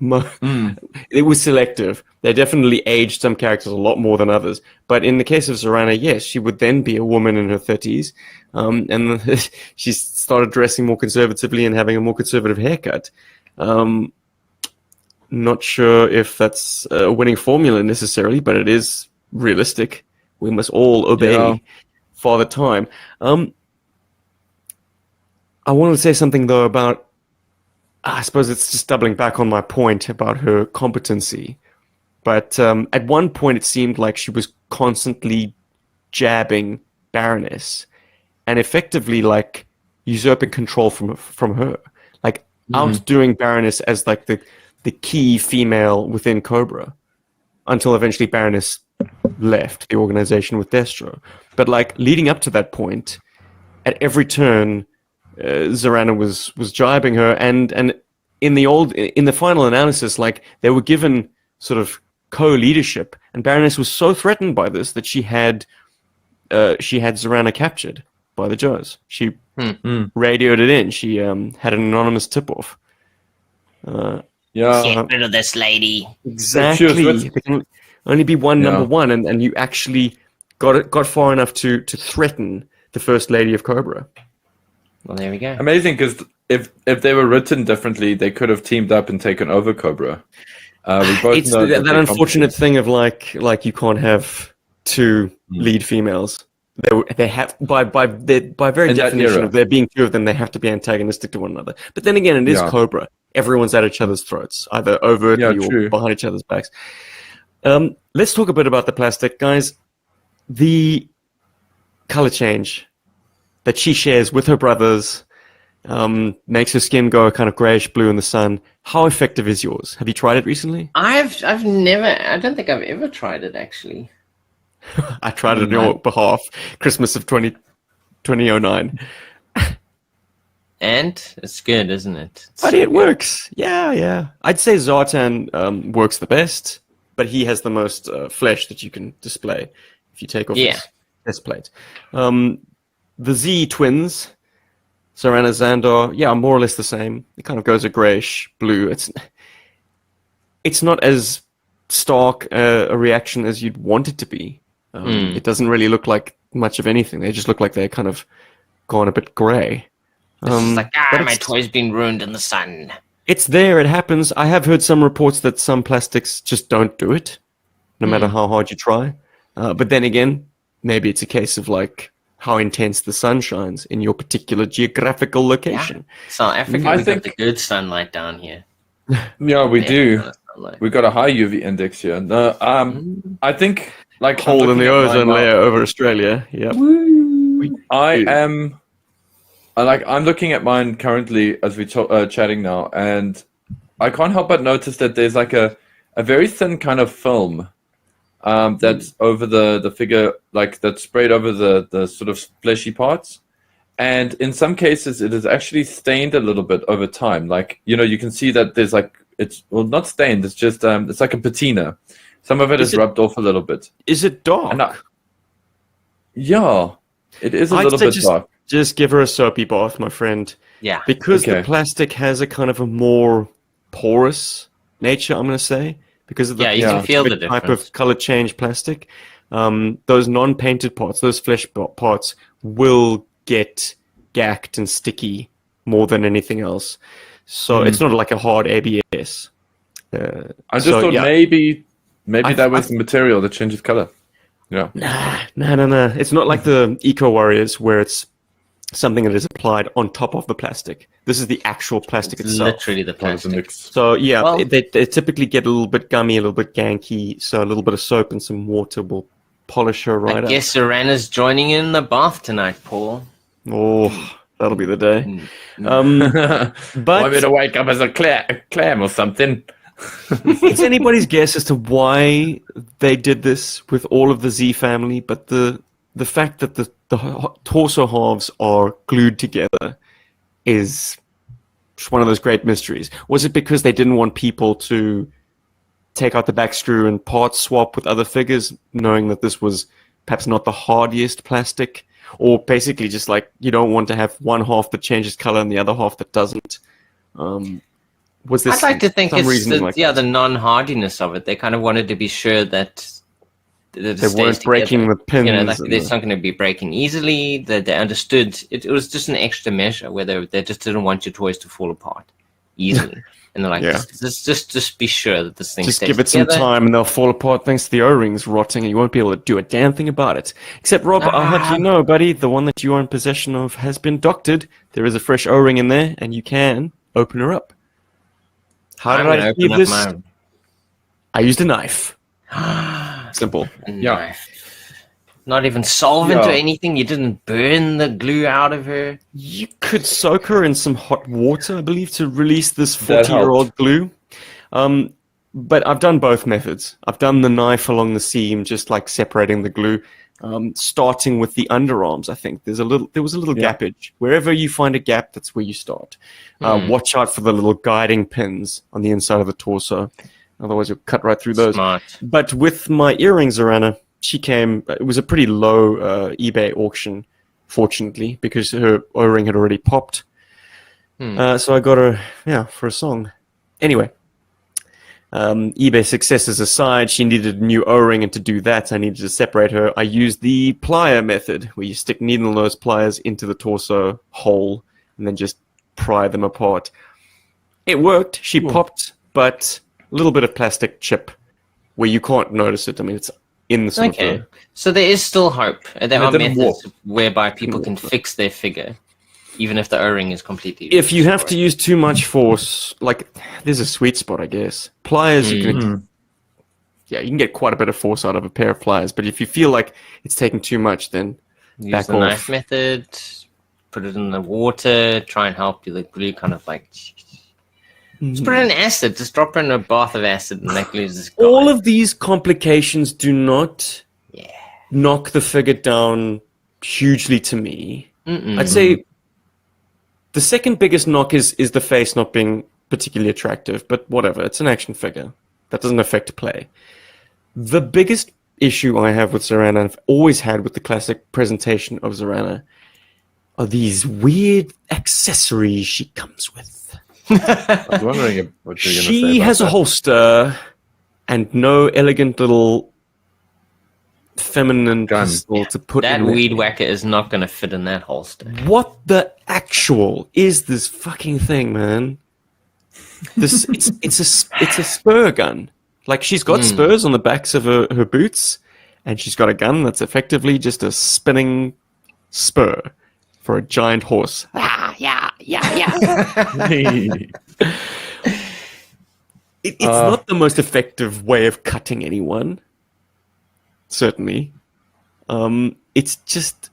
Speaker 1: it was selective. They definitely aged some characters a lot more than others. But in the case of Zarana, yes, she would then be a woman in her 30s, and she started dressing more conservatively and having a more conservative haircut. Not sure if that's a winning formula necessarily, but it is realistic. We must all obey
Speaker 2: Yeah.
Speaker 1: Father Time. I wanted to say something, though, about, I suppose it's just doubling back on my point about her competency. But at one point, it seemed like she was constantly jabbing Baroness and effectively, like, usurping control from her. Like, outdoing Baroness as, like, the key female within Cobra, until eventually Baroness left the organization with Destro. But, like, leading up to that point, at every turn, Zarana was jibing her, and in the final analysis, like, they were given sort of co-leadership, and Baroness was so threatened by this that she had Zarana captured by the Joes. She radioed it in. She had an anonymous tip-off.
Speaker 2: Yeah.
Speaker 3: Get rid of this lady.
Speaker 1: Exactly.
Speaker 2: with-
Speaker 1: There can only be one
Speaker 2: Yeah.
Speaker 1: number one, and you actually got far enough to threaten the First Lady of Cobra.
Speaker 3: Well, there we go.
Speaker 2: Amazing, because if they were written differently, they could have teamed up and taken over Cobra. We both
Speaker 1: It's
Speaker 2: know
Speaker 1: that
Speaker 2: they're
Speaker 1: unfortunate thing of like you can't have two lead females. They have by very
Speaker 2: In that
Speaker 1: definition
Speaker 2: era.
Speaker 1: of there being two of them, they have to be antagonistic to one another. But then again, it is
Speaker 2: Yeah.
Speaker 1: Cobra. Everyone's at each other's throats, either overtly
Speaker 2: Yeah,
Speaker 1: or
Speaker 2: true.
Speaker 1: behind each other's backs. Let's talk a bit about the plastic, guys. The color change that she shares with her brothers makes her skin go kind of grayish blue in the sun. How effective is yours? Have you tried it recently?
Speaker 3: I've never. I don't think I've ever tried it actually.
Speaker 1: I tried it on your behalf. Christmas of 2009.
Speaker 3: And it's good, isn't it? It's
Speaker 1: Buddy,
Speaker 3: so
Speaker 1: it
Speaker 3: good.
Speaker 1: works. Yeah. I'd say Zartan works the best, but he has the most flesh that you can display if you take off
Speaker 3: Yeah.
Speaker 1: his chest plate. The Z twins, Zarana, Xandar, yeah, are more or less the same. It kind of goes a grayish blue. It's not as stark a reaction as you'd want it to be. It doesn't really look like much of anything. They just look like they're kind of gone a bit grey.
Speaker 3: It's just like,
Speaker 1: but
Speaker 3: my
Speaker 1: it's-
Speaker 3: toy's been ruined in the sun.
Speaker 1: It's there, it happens. I have heard some reports that some plastics just don't do it, no matter how hard you try. But then again, maybe it's a case of like how intense the sun shines in your particular geographical location.
Speaker 3: South Africa,
Speaker 2: I
Speaker 3: we got
Speaker 2: think-
Speaker 3: the good sunlight down here.
Speaker 2: Yeah, we
Speaker 3: Yeah,
Speaker 2: do.
Speaker 3: sunlight.
Speaker 2: We got a high UV index here. No, I think like I'm
Speaker 1: Hole in
Speaker 2: looking
Speaker 1: the
Speaker 2: at mine
Speaker 1: ozone
Speaker 2: now.
Speaker 1: layer over Australia. Yep.
Speaker 2: I'm looking at mine currently as we chatting now, and I can't help but notice that there's like a very thin kind of film that's over the figure, like that's sprayed over the sort of fleshy parts. And in some cases, it is actually stained a little bit over time. Like, you can see that there's like, it's, well, not stained, it's just, it's like a patina. Some of it
Speaker 1: Is
Speaker 2: is
Speaker 1: it-
Speaker 2: rubbed off a little bit.
Speaker 1: Is it dark?
Speaker 2: And yeah, it is a
Speaker 1: I'd
Speaker 2: little
Speaker 1: say
Speaker 2: bit dark.
Speaker 1: Just give her a soapy bath, my friend.
Speaker 3: Yeah.
Speaker 1: Because the
Speaker 2: Okay.
Speaker 1: plastic has a kind of a more porous nature, I'm going to say, because of the
Speaker 3: Yeah, you can feel the
Speaker 1: specific type
Speaker 3: difference.
Speaker 1: of color change plastic. Those non-painted parts, those flesh parts, will get gacked and sticky more than anything else. So it's not like a hard ABS.
Speaker 2: I just thought
Speaker 1: yeah.
Speaker 2: maybe that was
Speaker 1: I-
Speaker 2: the material that changes color. Yeah.
Speaker 1: No. It's not like the Eco Warriors where it's something that is applied on top of the plastic. This is the actual plastic
Speaker 3: It's
Speaker 1: itself.
Speaker 3: literally the
Speaker 2: Part of the
Speaker 3: plastic.
Speaker 2: mix.
Speaker 1: So yeah,
Speaker 3: Well-
Speaker 1: they typically get a little bit gummy, a little bit ganky. So a little bit of soap and some water will polish her right
Speaker 3: I
Speaker 1: up.
Speaker 3: guess Zarana's joining in the bath tonight, Paul.
Speaker 1: Oh, that'll be the day.
Speaker 2: Want me
Speaker 1: But
Speaker 2: to wake up as a clam or something?
Speaker 1: it's anybody's guess as to why they did this with all of the Z family. But the fact that the torso halves are glued together is just one of those great mysteries. Was it because they didn't want people to take out the back screw and part swap with other figures, knowing that this was perhaps not the hardiest plastic? Or basically just like you don't want to have one half that changes color and the other half that doesn't? Was this
Speaker 3: I'd like to think
Speaker 1: some
Speaker 3: it's
Speaker 1: reasoning
Speaker 3: the,
Speaker 1: like
Speaker 3: yeah,
Speaker 1: that?
Speaker 3: the non-hardiness of it. They kind of wanted to be sure that it
Speaker 1: They
Speaker 3: stays
Speaker 1: weren't breaking
Speaker 3: together.
Speaker 1: the pins.
Speaker 3: Like
Speaker 1: and
Speaker 3: there's not going to be breaking easily. That they understood it was just an extra measure where they just didn't want your toys to fall apart easily. And they're like,
Speaker 1: Yeah.
Speaker 3: just be sure that this thing
Speaker 1: just
Speaker 3: stays
Speaker 1: give it some
Speaker 3: together.
Speaker 1: time and they'll fall apart thanks to the O-rings rotting and you won't be able to do a damn thing about it. Except, Rob, I'll have you know, buddy, the one that you are in possession of has been doctored. There is a fresh O-ring in there and you can open her up. How
Speaker 3: I'm
Speaker 1: did I
Speaker 3: gonna
Speaker 1: achieve
Speaker 3: open
Speaker 1: this?
Speaker 3: up
Speaker 1: I used a knife.
Speaker 3: my
Speaker 1: Simple.
Speaker 3: knife. Not even solvent or
Speaker 2: Yeah.
Speaker 3: anything. You didn't burn the glue out of her.
Speaker 1: You could soak her in some hot water, I believe, to release this
Speaker 2: That
Speaker 1: 40-year-old glue. But I've done both methods. I've done the knife along the seam, just like separating the glue, starting with the underarms. I think there was a little gappage. Wherever you find a gap, that's where you start. Watch out for the little guiding pins on the inside of the torso. Otherwise, you'll cut right through those.
Speaker 3: Smart.
Speaker 1: But with my earrings, Zarana, she came. It was a pretty low eBay auction, fortunately, because her O-ring had already popped. So I got her, for a song. Anyway, eBay successes aside, she needed a new O-ring, and to do that, I needed to separate her. I used the plier method, where you stick needle nose pliers into the torso hole and then just pry them apart. It worked. She popped, but a little bit of plastic chip where you can't notice it. I mean, it's in the sort
Speaker 3: Okay.
Speaker 1: of
Speaker 3: So there is still hope. There are
Speaker 2: didn't
Speaker 3: methods whereby people can fix their figure, even if the O-ring is completely.
Speaker 1: if you have to use too much force, like there's a sweet spot, I guess. Pliers, you can get quite a bit of force out of a pair of pliers. But if you feel like it's taking too much, then
Speaker 3: use
Speaker 1: back
Speaker 3: the
Speaker 1: off.
Speaker 3: knife method, put it in the water, try and help you. The glue kind of like. Just put it in acid. Just drop it in a bath of acid, and that glue is gone.
Speaker 1: All of these complications do not knock the figure down hugely to me. I'd say The second biggest knock is the face not being particularly attractive, but whatever. It's an action figure. That doesn't affect play. The biggest issue I have with Zarana, and I've always had with the classic presentation of Zarana, are these weird accessories she comes with.
Speaker 2: I was wondering what you're going to say.
Speaker 1: She has a holster and no elegant little feminine
Speaker 2: Gun.
Speaker 1: pistol to put
Speaker 3: That
Speaker 1: in there.
Speaker 3: weed whacker is not going to fit in that holster.
Speaker 1: What the actual is this fucking thing, man? This it's a spur gun. Like, she's got spurs on the backs of her boots, and she's got a gun that's effectively just a spinning spur for a giant horse. It's not the most effective way of cutting anyone. Certainly. It's just...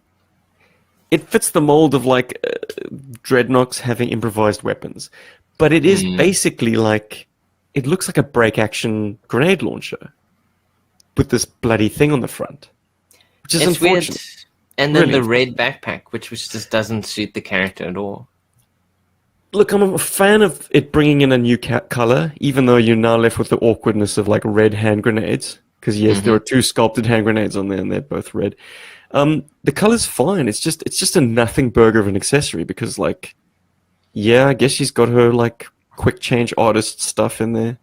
Speaker 1: It fits the mold of, like, dreadnoks having improvised weapons. But it is basically like... It looks like a break-action grenade launcher with this bloody thing on the front, which is
Speaker 3: It's
Speaker 1: unfortunate.
Speaker 3: weird. And then
Speaker 1: Really.
Speaker 3: the red backpack, which just doesn't suit the character at all.
Speaker 1: Look, I'm a fan of it bringing in a new color, even though you're now left with the awkwardness of like red hand grenades. Because yes, there are two sculpted hand grenades on there, and they're both red. The color's fine. It's just a nothing burger of an accessory. Because like, yeah, I guess she's got her like quick change artist stuff in there.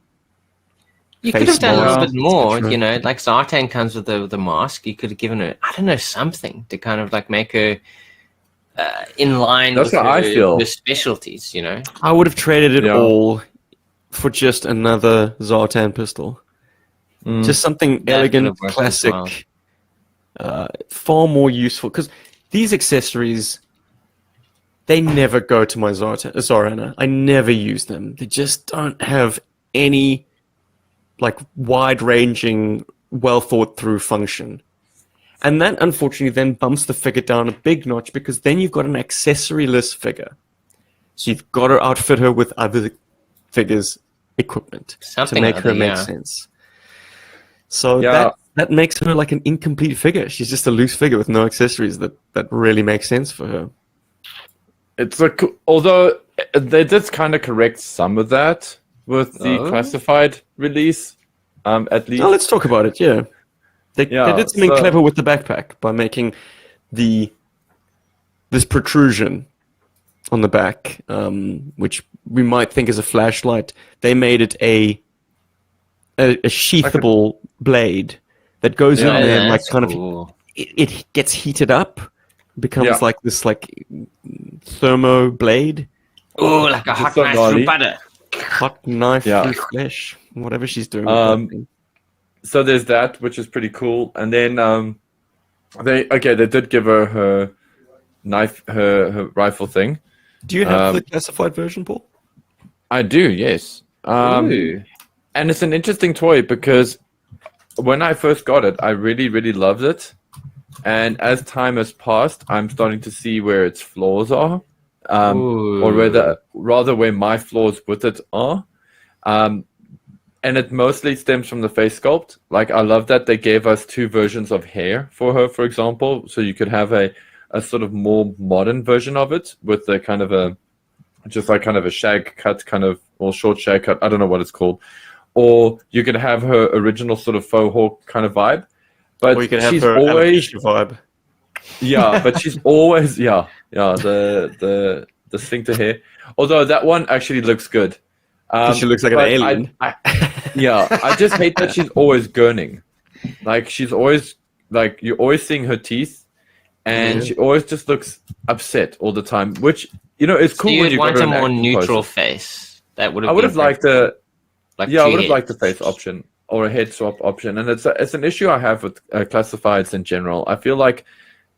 Speaker 3: You
Speaker 1: Face
Speaker 3: could have done a little
Speaker 1: mask,
Speaker 3: bit more,
Speaker 1: etc.
Speaker 3: you know, like Zartan comes with the mask. You could have given her, I don't know, something to kind of like make her in line
Speaker 2: That's
Speaker 3: with
Speaker 2: what I feel.
Speaker 3: her specialties, you know.
Speaker 1: I would have traded it
Speaker 2: Yeah.
Speaker 1: all for just another Zartan pistol. Just something
Speaker 3: That
Speaker 1: elegant,
Speaker 3: could have worked as
Speaker 1: classic, far more useful. Because these accessories, they never go to my Zarana. I never use them. They just don't have any like wide-ranging, well-thought-through function. And that, unfortunately, then bumps the figure down a big notch, because then you've got an accessory-less figure. So you've got to outfit her with other figures' equipment
Speaker 3: Something
Speaker 1: to make
Speaker 3: other,
Speaker 1: her make
Speaker 3: yeah.
Speaker 1: sense. So
Speaker 2: Yeah.
Speaker 1: that makes her like an incomplete figure. She's just a loose figure with no accessories that really make sense for her.
Speaker 2: It's although they did kind of correct some of that with the classified release, at least.
Speaker 1: Now let's talk about it. Yeah, they did something clever with the backpack by making this protrusion on the back, which we might think is a flashlight. They made it a sheathable blade that goes in there and like kind of it gets heated up, becomes like this like thermo blade.
Speaker 3: Oh, like a hot
Speaker 2: so
Speaker 3: knife
Speaker 2: gnarly.
Speaker 3: through butter.
Speaker 1: Hot knife through flesh, whatever she's doing. With that thing.
Speaker 2: So there's that, which is pretty cool. And then they did give her knife, her rifle thing.
Speaker 1: Do you have the classified version, Paul?
Speaker 2: I do, yes.
Speaker 3: Ooh.
Speaker 2: And it's an interesting toy because when I first got it, I really, really loved it. And as time has passed, I'm starting to see where its flaws are. Or where my flaws with it are. And it mostly stems from the face sculpt. Like, I love that they gave us two versions of hair for her, for example. So you could have a sort of more modern version of it with the kind of a shag cut, kind of, or short shag cut. I don't know what it's called. Or you could have her original sort of faux hawk kind of vibe. But
Speaker 1: Or you can have
Speaker 2: she's
Speaker 1: her
Speaker 2: always
Speaker 1: alopecia vibe.
Speaker 2: yeah, but she's always the sphincter hair. Although that one actually looks good.
Speaker 1: She looks like an
Speaker 2: but
Speaker 1: alien.
Speaker 2: I just hate that she's always gurning. Like, she's always like, you're always seeing her teeth, and she always just looks upset all the time. Which, you know, it's cool.
Speaker 3: So
Speaker 2: when
Speaker 3: you'd
Speaker 2: you
Speaker 3: want
Speaker 2: got
Speaker 3: a
Speaker 2: her in
Speaker 3: more
Speaker 2: action
Speaker 3: neutral
Speaker 2: pose.
Speaker 3: face. That would have.
Speaker 2: I would have liked the
Speaker 3: like
Speaker 2: I
Speaker 3: two
Speaker 2: would have liked the
Speaker 3: heads.
Speaker 2: face option or a head swap option, and it's an issue I have with classifieds in general. I feel like,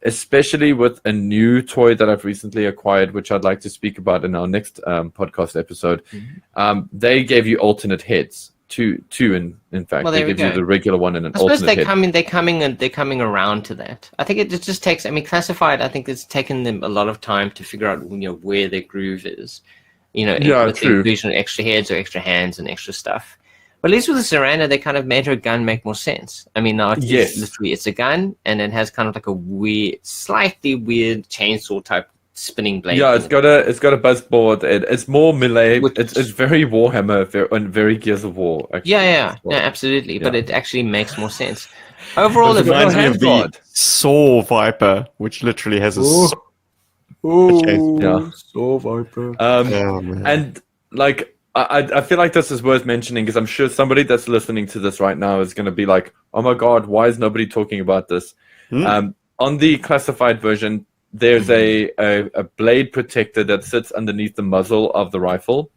Speaker 2: especially with a new toy that I've recently acquired, which I'd like to speak about in our next podcast episode, they gave you alternate heads. Two in fact.
Speaker 3: Well,
Speaker 2: they
Speaker 3: there we
Speaker 2: give you
Speaker 3: go.
Speaker 2: the regular one and an
Speaker 3: I suppose
Speaker 2: alternate head.
Speaker 3: they're coming around to that. I think it just takes. I mean, classified. I think it's taken them a lot of time to figure out, you know, where their groove is. You know, with the inclusion of extra heads or extra hands and extra stuff. But at least with the Zarana, they kind of made her gun make more sense. I mean, now it's a gun, and it has kind of like a slightly weird chainsaw type spinning blade.
Speaker 2: Yeah,
Speaker 3: thing.
Speaker 2: it's got a buzzboard. It's more melee.
Speaker 3: Which-
Speaker 2: It's very Warhammer and very Gears of War. Actually,
Speaker 3: Yeah,
Speaker 2: as well.
Speaker 3: absolutely. But
Speaker 2: Yeah.
Speaker 3: it actually makes more sense. Overall,
Speaker 2: But
Speaker 3: it
Speaker 2: it's
Speaker 1: Reminds me
Speaker 2: hand
Speaker 1: of the
Speaker 2: guard.
Speaker 1: Saw Viper, which literally has a
Speaker 2: Ooh.
Speaker 1: saw.
Speaker 2: Yeah.
Speaker 4: so Viper.
Speaker 1: Oh, man.
Speaker 2: And like, I feel like this is worth mentioning because I'm sure somebody that's listening to this right now is going to be like, "Oh my god, why is nobody talking about this?" On the classified version, there's a blade protector that sits underneath the muzzle of the rifle,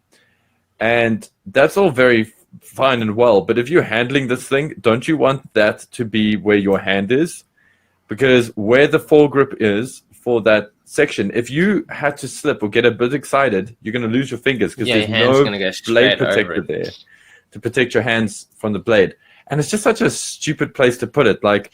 Speaker 2: and that's all very fine and well. But if you're handling this thing, don't you want that to be where your hand is? Because where the foregrip is for that section, if you had to slip or get a bit excited, you're going to lose your fingers because
Speaker 3: your
Speaker 2: there's
Speaker 3: hand's
Speaker 2: no
Speaker 3: gonna go
Speaker 2: blade
Speaker 3: straight over
Speaker 2: protector
Speaker 3: it.
Speaker 2: there to protect your hands from the blade. And it's just such a stupid place to put it. Like,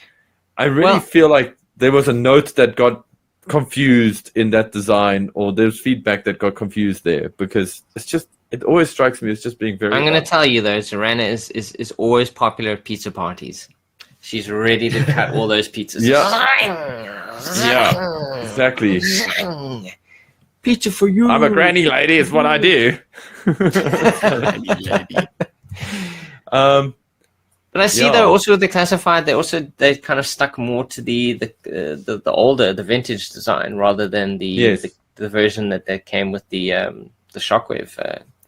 Speaker 2: I really feel like there was a note that got confused in that design, or there's feedback that got confused there, because it's just, it always strikes me as just being very
Speaker 3: I'm going to
Speaker 2: odd.
Speaker 3: tell you though, Zarana is always popular at pizza parties. She's ready to cut all those pizzas.
Speaker 2: Yeah, exactly.
Speaker 3: Pizza for you.
Speaker 2: I'm a granny lady, is what I do.
Speaker 3: But I see
Speaker 2: Yeah.
Speaker 3: though also with the classified, they kind of stuck more to the older, the vintage design rather than the version that came with the shockwave,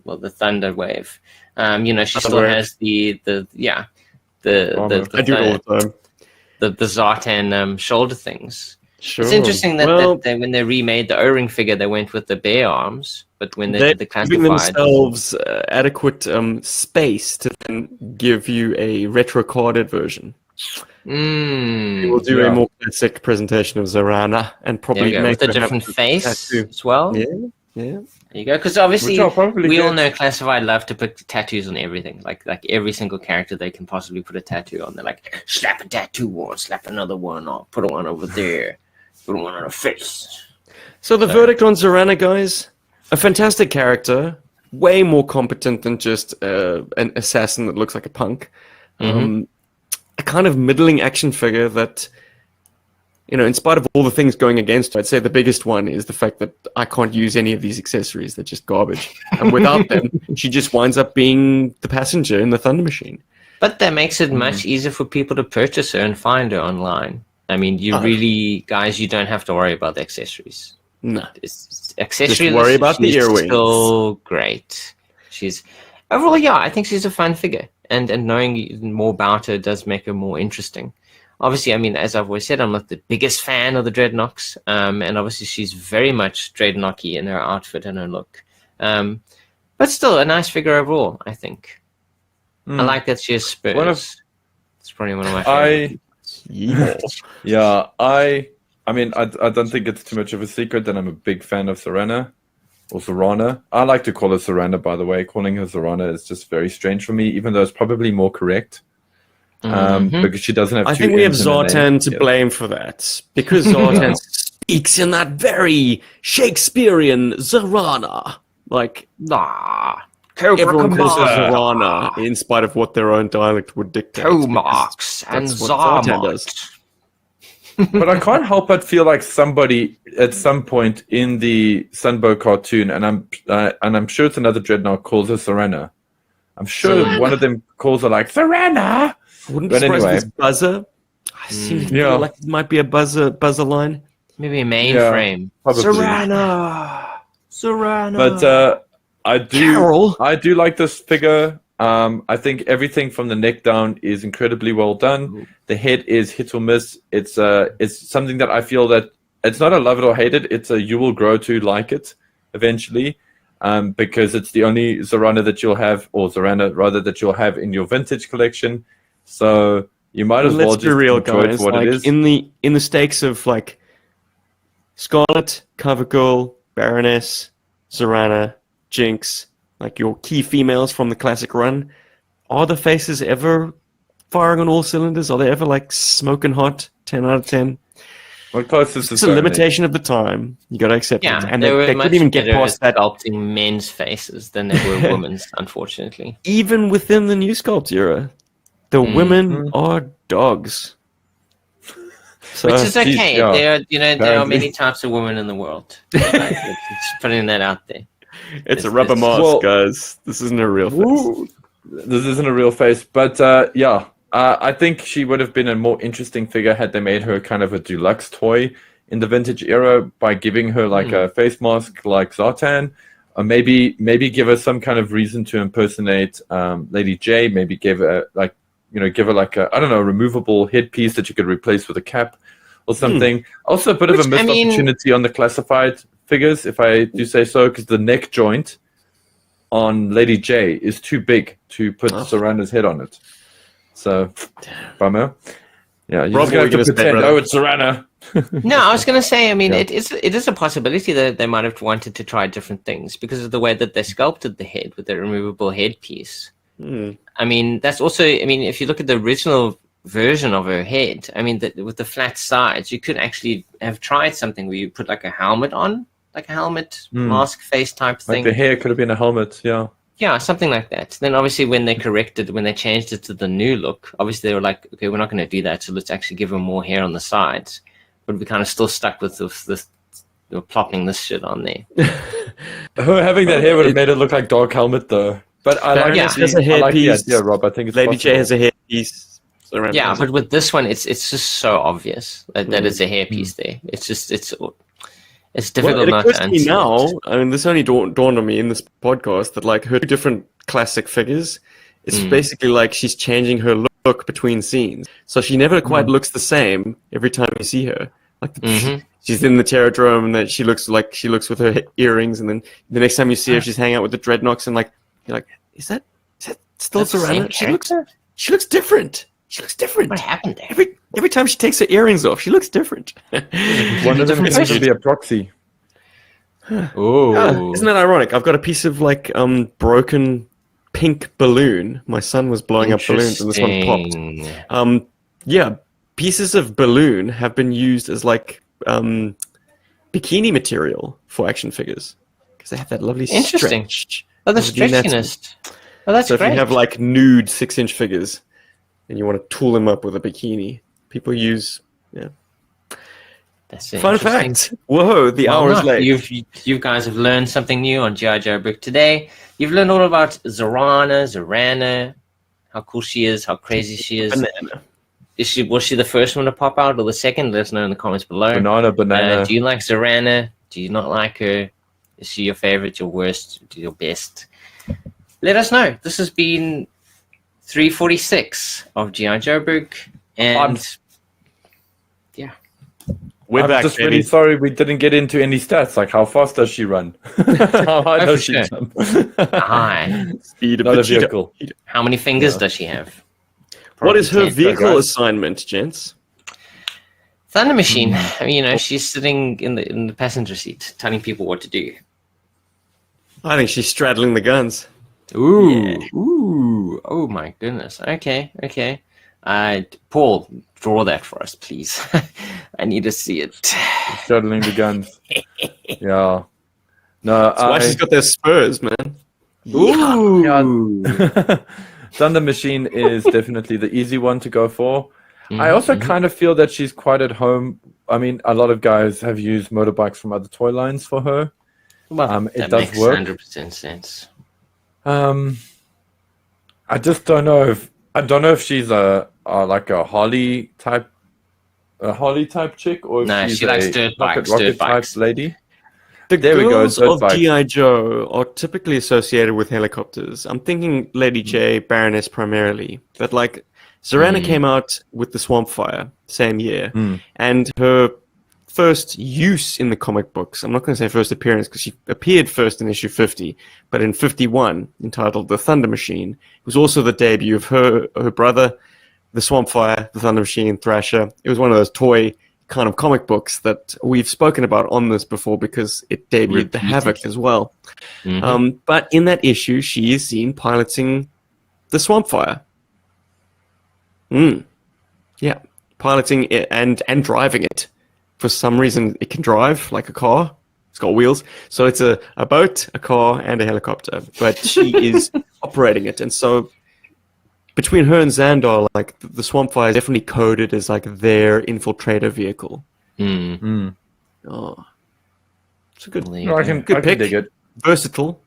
Speaker 3: the thunder wave. She still has the
Speaker 1: I do it all the time.
Speaker 3: the Zartan shoulder things.
Speaker 1: Sure.
Speaker 3: It's interesting that,
Speaker 1: Well,
Speaker 3: that when they remade the O-ring figure, they went with the bare arms, but when they
Speaker 1: they're
Speaker 3: did the
Speaker 1: giving
Speaker 3: classified,
Speaker 1: themselves adequate space to then give you a retro-carded version. We will do a more classic presentation of Zarana and probably make
Speaker 3: with a
Speaker 1: her have
Speaker 3: different face
Speaker 1: tattoo.
Speaker 3: as well.
Speaker 1: Yeah.
Speaker 3: There you go. Because obviously,
Speaker 2: Which I'll probably
Speaker 3: we all
Speaker 2: get.
Speaker 3: know classified love to put tattoos on everything. Like every single character they can possibly put a tattoo on. They're like, slap a tattoo on, slap another one on, put one over there, put one on her face.
Speaker 1: So the verdict on Zarana, guys, a fantastic character, way more competent than just an assassin that looks like a punk. A kind of middling action figure that, in spite of all the things going against her, I'd say the biggest one is the fact that I can't use any of these accessories. They're just garbage. And without them, she just winds up being the passenger in the Thunder Machine.
Speaker 3: But that makes it much easier for people to purchase her and find her online. I mean, you don't have to worry about the accessories.
Speaker 1: No.
Speaker 3: Accessory
Speaker 1: Just worry about the
Speaker 3: she's
Speaker 1: earwings.
Speaker 3: Still great. She's overall, I think she's a fun figure, and knowing more about her does make her more interesting. Obviously, I mean, as I've always said, I'm not the biggest fan of the dreadnoks, and obviously she's very much dreadnocky in her outfit and her look. But still, a nice figure overall, I think. I like that she has spurs. It's probably one of my favorites.
Speaker 2: Yeah, I mean, I don't think it's too much of a secret that I'm a big fan of Zarana, or Zarana. I like to call her Zarana, by the way. Calling her Zarana is just very strange for me, even though it's probably more correct. Because she doesn't have
Speaker 1: I
Speaker 2: two
Speaker 1: think we have
Speaker 2: N's in her name.
Speaker 1: Zartan to blame for that. Because Zartan speaks in that very Shakespearean Zarana. Like, everyone calls her Zarana, in spite of what their own dialect would dictate.
Speaker 3: Tomarks and
Speaker 1: that's what Zartan
Speaker 3: Zarmot.
Speaker 1: does.
Speaker 2: But I can't help but feel like somebody at some point in the Sunbow cartoon, and I'm sure it's another dreadnought, calls her Zarana. I'm sure one of them calls her like Zarana.
Speaker 1: Wouldn't be
Speaker 2: But
Speaker 1: surprised
Speaker 2: anyway.
Speaker 1: if it's Buzzer. I seem to feel like it might be a buzzer line.
Speaker 3: Maybe a mainframe.
Speaker 2: Probably.
Speaker 3: Zarana.
Speaker 2: But
Speaker 1: Carol.
Speaker 2: I do like this figure. I think everything from the neck down is incredibly well done. The head is hit or miss. It's something that I feel that it's not a love it or hate it. It's a you will grow to like it eventually, because it's the only Zarana that you'll have, or Zarana rather, that you'll have in your vintage collection. So you might as well
Speaker 1: Let's
Speaker 2: just
Speaker 1: be real,
Speaker 2: enjoy it
Speaker 1: guys.
Speaker 2: for what
Speaker 1: Like,
Speaker 2: it is.
Speaker 1: in the stakes of like Scarlet, Covergirl, Baroness, Zarana, Jinx, like your key females from the classic run, are the faces ever firing on all cylinders? Are they ever like smoking hot? 10 out of 10.
Speaker 2: What closest
Speaker 1: It's
Speaker 2: is
Speaker 1: a limitation of the time. You got to accept it. And they
Speaker 3: much
Speaker 1: couldn't even get
Speaker 3: better
Speaker 1: past
Speaker 3: at
Speaker 1: that.
Speaker 3: sculpting men's faces than they were women's, unfortunately.
Speaker 1: Even within the new sculpt era, the women are dogs. So,
Speaker 3: Which is okay.
Speaker 2: yeah,
Speaker 3: There are
Speaker 2: apparently.
Speaker 3: many types of women in the world. Like, just putting that out there.
Speaker 1: it's a rubber mask,
Speaker 2: Well-
Speaker 1: guys. This isn't a real face.
Speaker 2: Ooh, this isn't a real face, but yeah, I think she would have been a more interesting figure had they made her kind of a deluxe toy in the vintage era by giving her like a face mask like Zartan, or maybe give her some kind of reason to impersonate Lady J. Maybe give her like like a, I don't know, removable headpiece that you could replace with a cap or something. Also, a bit of a missed opportunity on the classified figures, if I do say so, because the neck joint on Lady J is too big to put Zarana's head on it. So, bummer. Yeah, you're
Speaker 1: Rob,
Speaker 2: just going to
Speaker 1: what were you gonna say,
Speaker 2: pretend,
Speaker 1: brother?
Speaker 2: oh, it's Zarana.
Speaker 3: No, I was going to say, I mean,
Speaker 2: Yeah.
Speaker 3: it is a possibility that they might have wanted to try different things because of the way that they sculpted the head with the removable headpiece. I mean, that's also, I mean, if you look at the original version of her head, I mean, with the flat sides, you could actually have tried something where you put like a helmet on, like a helmet mask face type
Speaker 2: Like
Speaker 3: thing.
Speaker 2: the hair could have been a helmet, yeah.
Speaker 3: Yeah, something like that. Then obviously when they changed it to the new look, obviously they were like, okay, we're not going to do that, so let's actually give her more hair on the sides. But we kind of still stuck with this plopping this shit on there.
Speaker 2: Her having that hair would have made it look like Dark Helmet, though. But I like,
Speaker 3: Yeah.
Speaker 1: She has a
Speaker 2: I like the
Speaker 1: hairpiece.
Speaker 2: idea, Rob. I think it's
Speaker 1: Lady J
Speaker 2: possible.
Speaker 1: has a hairpiece. Zarana
Speaker 3: Yeah,
Speaker 1: has
Speaker 3: but with this one, it's just so obvious that it's a hairpiece there. It's just it's difficult
Speaker 1: Well, it
Speaker 3: not
Speaker 1: occurs
Speaker 3: to
Speaker 1: to me
Speaker 3: unsee
Speaker 1: now.
Speaker 3: it.
Speaker 1: I mean, this only dawned on me in this podcast that like her two different classic figures. It's basically like she's changing her look between scenes, so she never quite looks the same every time you see her. Like she's in the Terradrome, and then she looks with her earrings, and then the next time you see her, she's hanging out with the dreadnoks, and like you're like, is that still
Speaker 3: That's the same
Speaker 1: Zarana?
Speaker 3: character?
Speaker 1: She looks different. She looks different.
Speaker 3: What happened there?
Speaker 1: Every time she takes her earrings off, she looks different.
Speaker 2: One of them
Speaker 3: different
Speaker 2: seems to
Speaker 3: person.
Speaker 2: be a proxy.
Speaker 3: Oh,
Speaker 1: Isn't that ironic? I've got a piece of like broken pink balloon. My son was blowing up balloons, and this one popped. Yeah, pieces of balloon have been used as like bikini material for action figures because they have that lovely
Speaker 3: Interesting.
Speaker 1: stretch.
Speaker 3: Oh, the
Speaker 1: of anatomy.
Speaker 3: stretchiness. Oh, that's
Speaker 1: So
Speaker 3: great.
Speaker 1: if you have like nude 6-inch figures and you want to tool them up with a bikini, people use. Yeah.
Speaker 3: That's
Speaker 1: Fun
Speaker 3: interesting.
Speaker 1: fact. Whoa, the
Speaker 3: Well,
Speaker 1: hour is
Speaker 3: look,
Speaker 1: late.
Speaker 3: you guys have learned something new on GI Joburg today. You've learned all about Zarana, how cool she is, how crazy she is.
Speaker 1: Banana.
Speaker 3: Was she the first one to pop out or the second? Let us know in the comments below.
Speaker 2: Banana.
Speaker 3: Do you like Zarana? Do you not like her? Is she your favorite, your worst, your best? Let us know. This has been 346 of GI Joburg, and
Speaker 1: We're
Speaker 2: I'm
Speaker 1: back,
Speaker 2: just
Speaker 1: baby.
Speaker 2: really sorry we didn't get into any stats, like how fast does she run? How high
Speaker 3: Oh,
Speaker 2: does
Speaker 3: for
Speaker 2: she
Speaker 3: sure.
Speaker 2: jump?
Speaker 3: hi.
Speaker 1: Speed of
Speaker 2: Not
Speaker 1: the
Speaker 2: a
Speaker 1: cheetah.
Speaker 2: vehicle.
Speaker 3: How many fingers does she have?
Speaker 1: What is her
Speaker 3: Probably 10.
Speaker 1: vehicle
Speaker 2: guys.
Speaker 1: assignment, gents?
Speaker 3: Thunder Machine. I mean, she's sitting in the passenger seat, telling people what to do.
Speaker 1: I think she's straddling the guns.
Speaker 3: Ooh,
Speaker 1: Yeah.
Speaker 3: ooh, oh my goodness. Okay. Paul, draw that for us, please. I need to see it.
Speaker 2: Shuttling the guns. Yeah. No,
Speaker 1: That's why she's got those spurs, man.
Speaker 3: Ooh.
Speaker 2: Thunder Machine is definitely the easy one to go for. I also kind of feel that she's quite at home. I mean, a lot of guys have used motorbikes from other toy lines for her.
Speaker 3: Well,
Speaker 2: It
Speaker 3: that
Speaker 2: does
Speaker 3: makes
Speaker 2: work.
Speaker 3: 100% sense.
Speaker 2: I just don't know if she's a like a Harley type chick, or if
Speaker 3: No,
Speaker 2: she's
Speaker 3: she likes
Speaker 2: a
Speaker 3: dirt
Speaker 2: rocket
Speaker 3: bikes.
Speaker 2: type lady.
Speaker 1: The
Speaker 2: There we go,
Speaker 1: girls
Speaker 2: dirt
Speaker 1: of
Speaker 2: bikes.
Speaker 1: GI Joe are typically associated with helicopters. I'm thinking Lady J, Baroness primarily, but like Zarana came out with the Swamp Fire same year, and her first use in the comic books, I'm not going to say first appearance because she appeared first in issue 50, but in 51, entitled The Thunder Machine, it was also the debut of her brother, the Swamp Fire, the Thunder Machine, Thrasher. It was one of those toy kind of comic books that we've spoken about on this before because it debuted the Havoc as well. But in that issue, she is seen piloting the Swamp Fire. Yeah, piloting it and driving it. For some reason, it can drive like a car. It's got wheels. So it's a boat, a car, and a helicopter. But she is operating it. And so between her and Xandar, like the Swampfire is definitely coded as like their infiltrator vehicle. Oh, it's a good,
Speaker 2: No, I can
Speaker 1: pick.
Speaker 2: dig it.
Speaker 1: Versatile.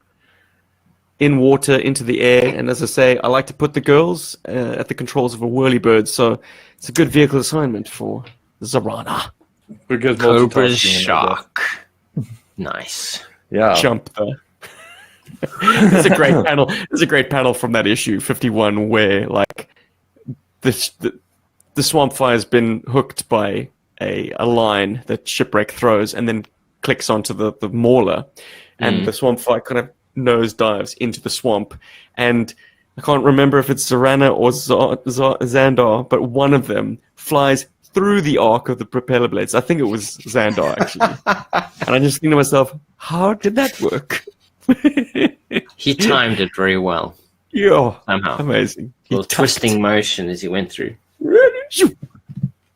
Speaker 1: In water, into the air, and as I say, I like to put the girls at the controls of a whirlybird, so it's a good vehicle assignment for Zarana.
Speaker 2: Because
Speaker 3: Cobra's
Speaker 2: multitasking and all
Speaker 3: shock. Nice.
Speaker 2: that. Yeah.
Speaker 1: Jump there. There's a great panel. There's a great panel from that issue 51 where like the Swampfire has been hooked by a line that Shipwreck throws, and then clicks onto the mauler, and the Swampfire kind of nose dives into the swamp, and I can't remember if it's Zarana or Xandar, but one of them flies through the arc of the propeller blades. I think it was Xandar, actually. And I just think to myself, how did that work?
Speaker 3: He timed it very well.
Speaker 1: Yeah,
Speaker 3: Somehow.
Speaker 1: amazing.
Speaker 3: A little twisting motion as he went through.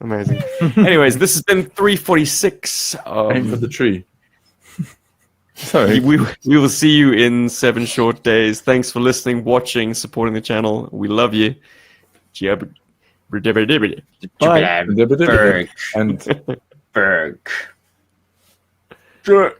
Speaker 1: Amazing. Anyways, this has been 346.
Speaker 2: Aim for the tree. Sorry.
Speaker 1: We will see you in 7 short days. Thanks for listening, watching, supporting the channel. We love you. Bye.
Speaker 3: Berg.
Speaker 2: And
Speaker 3: Berg.
Speaker 2: Sure.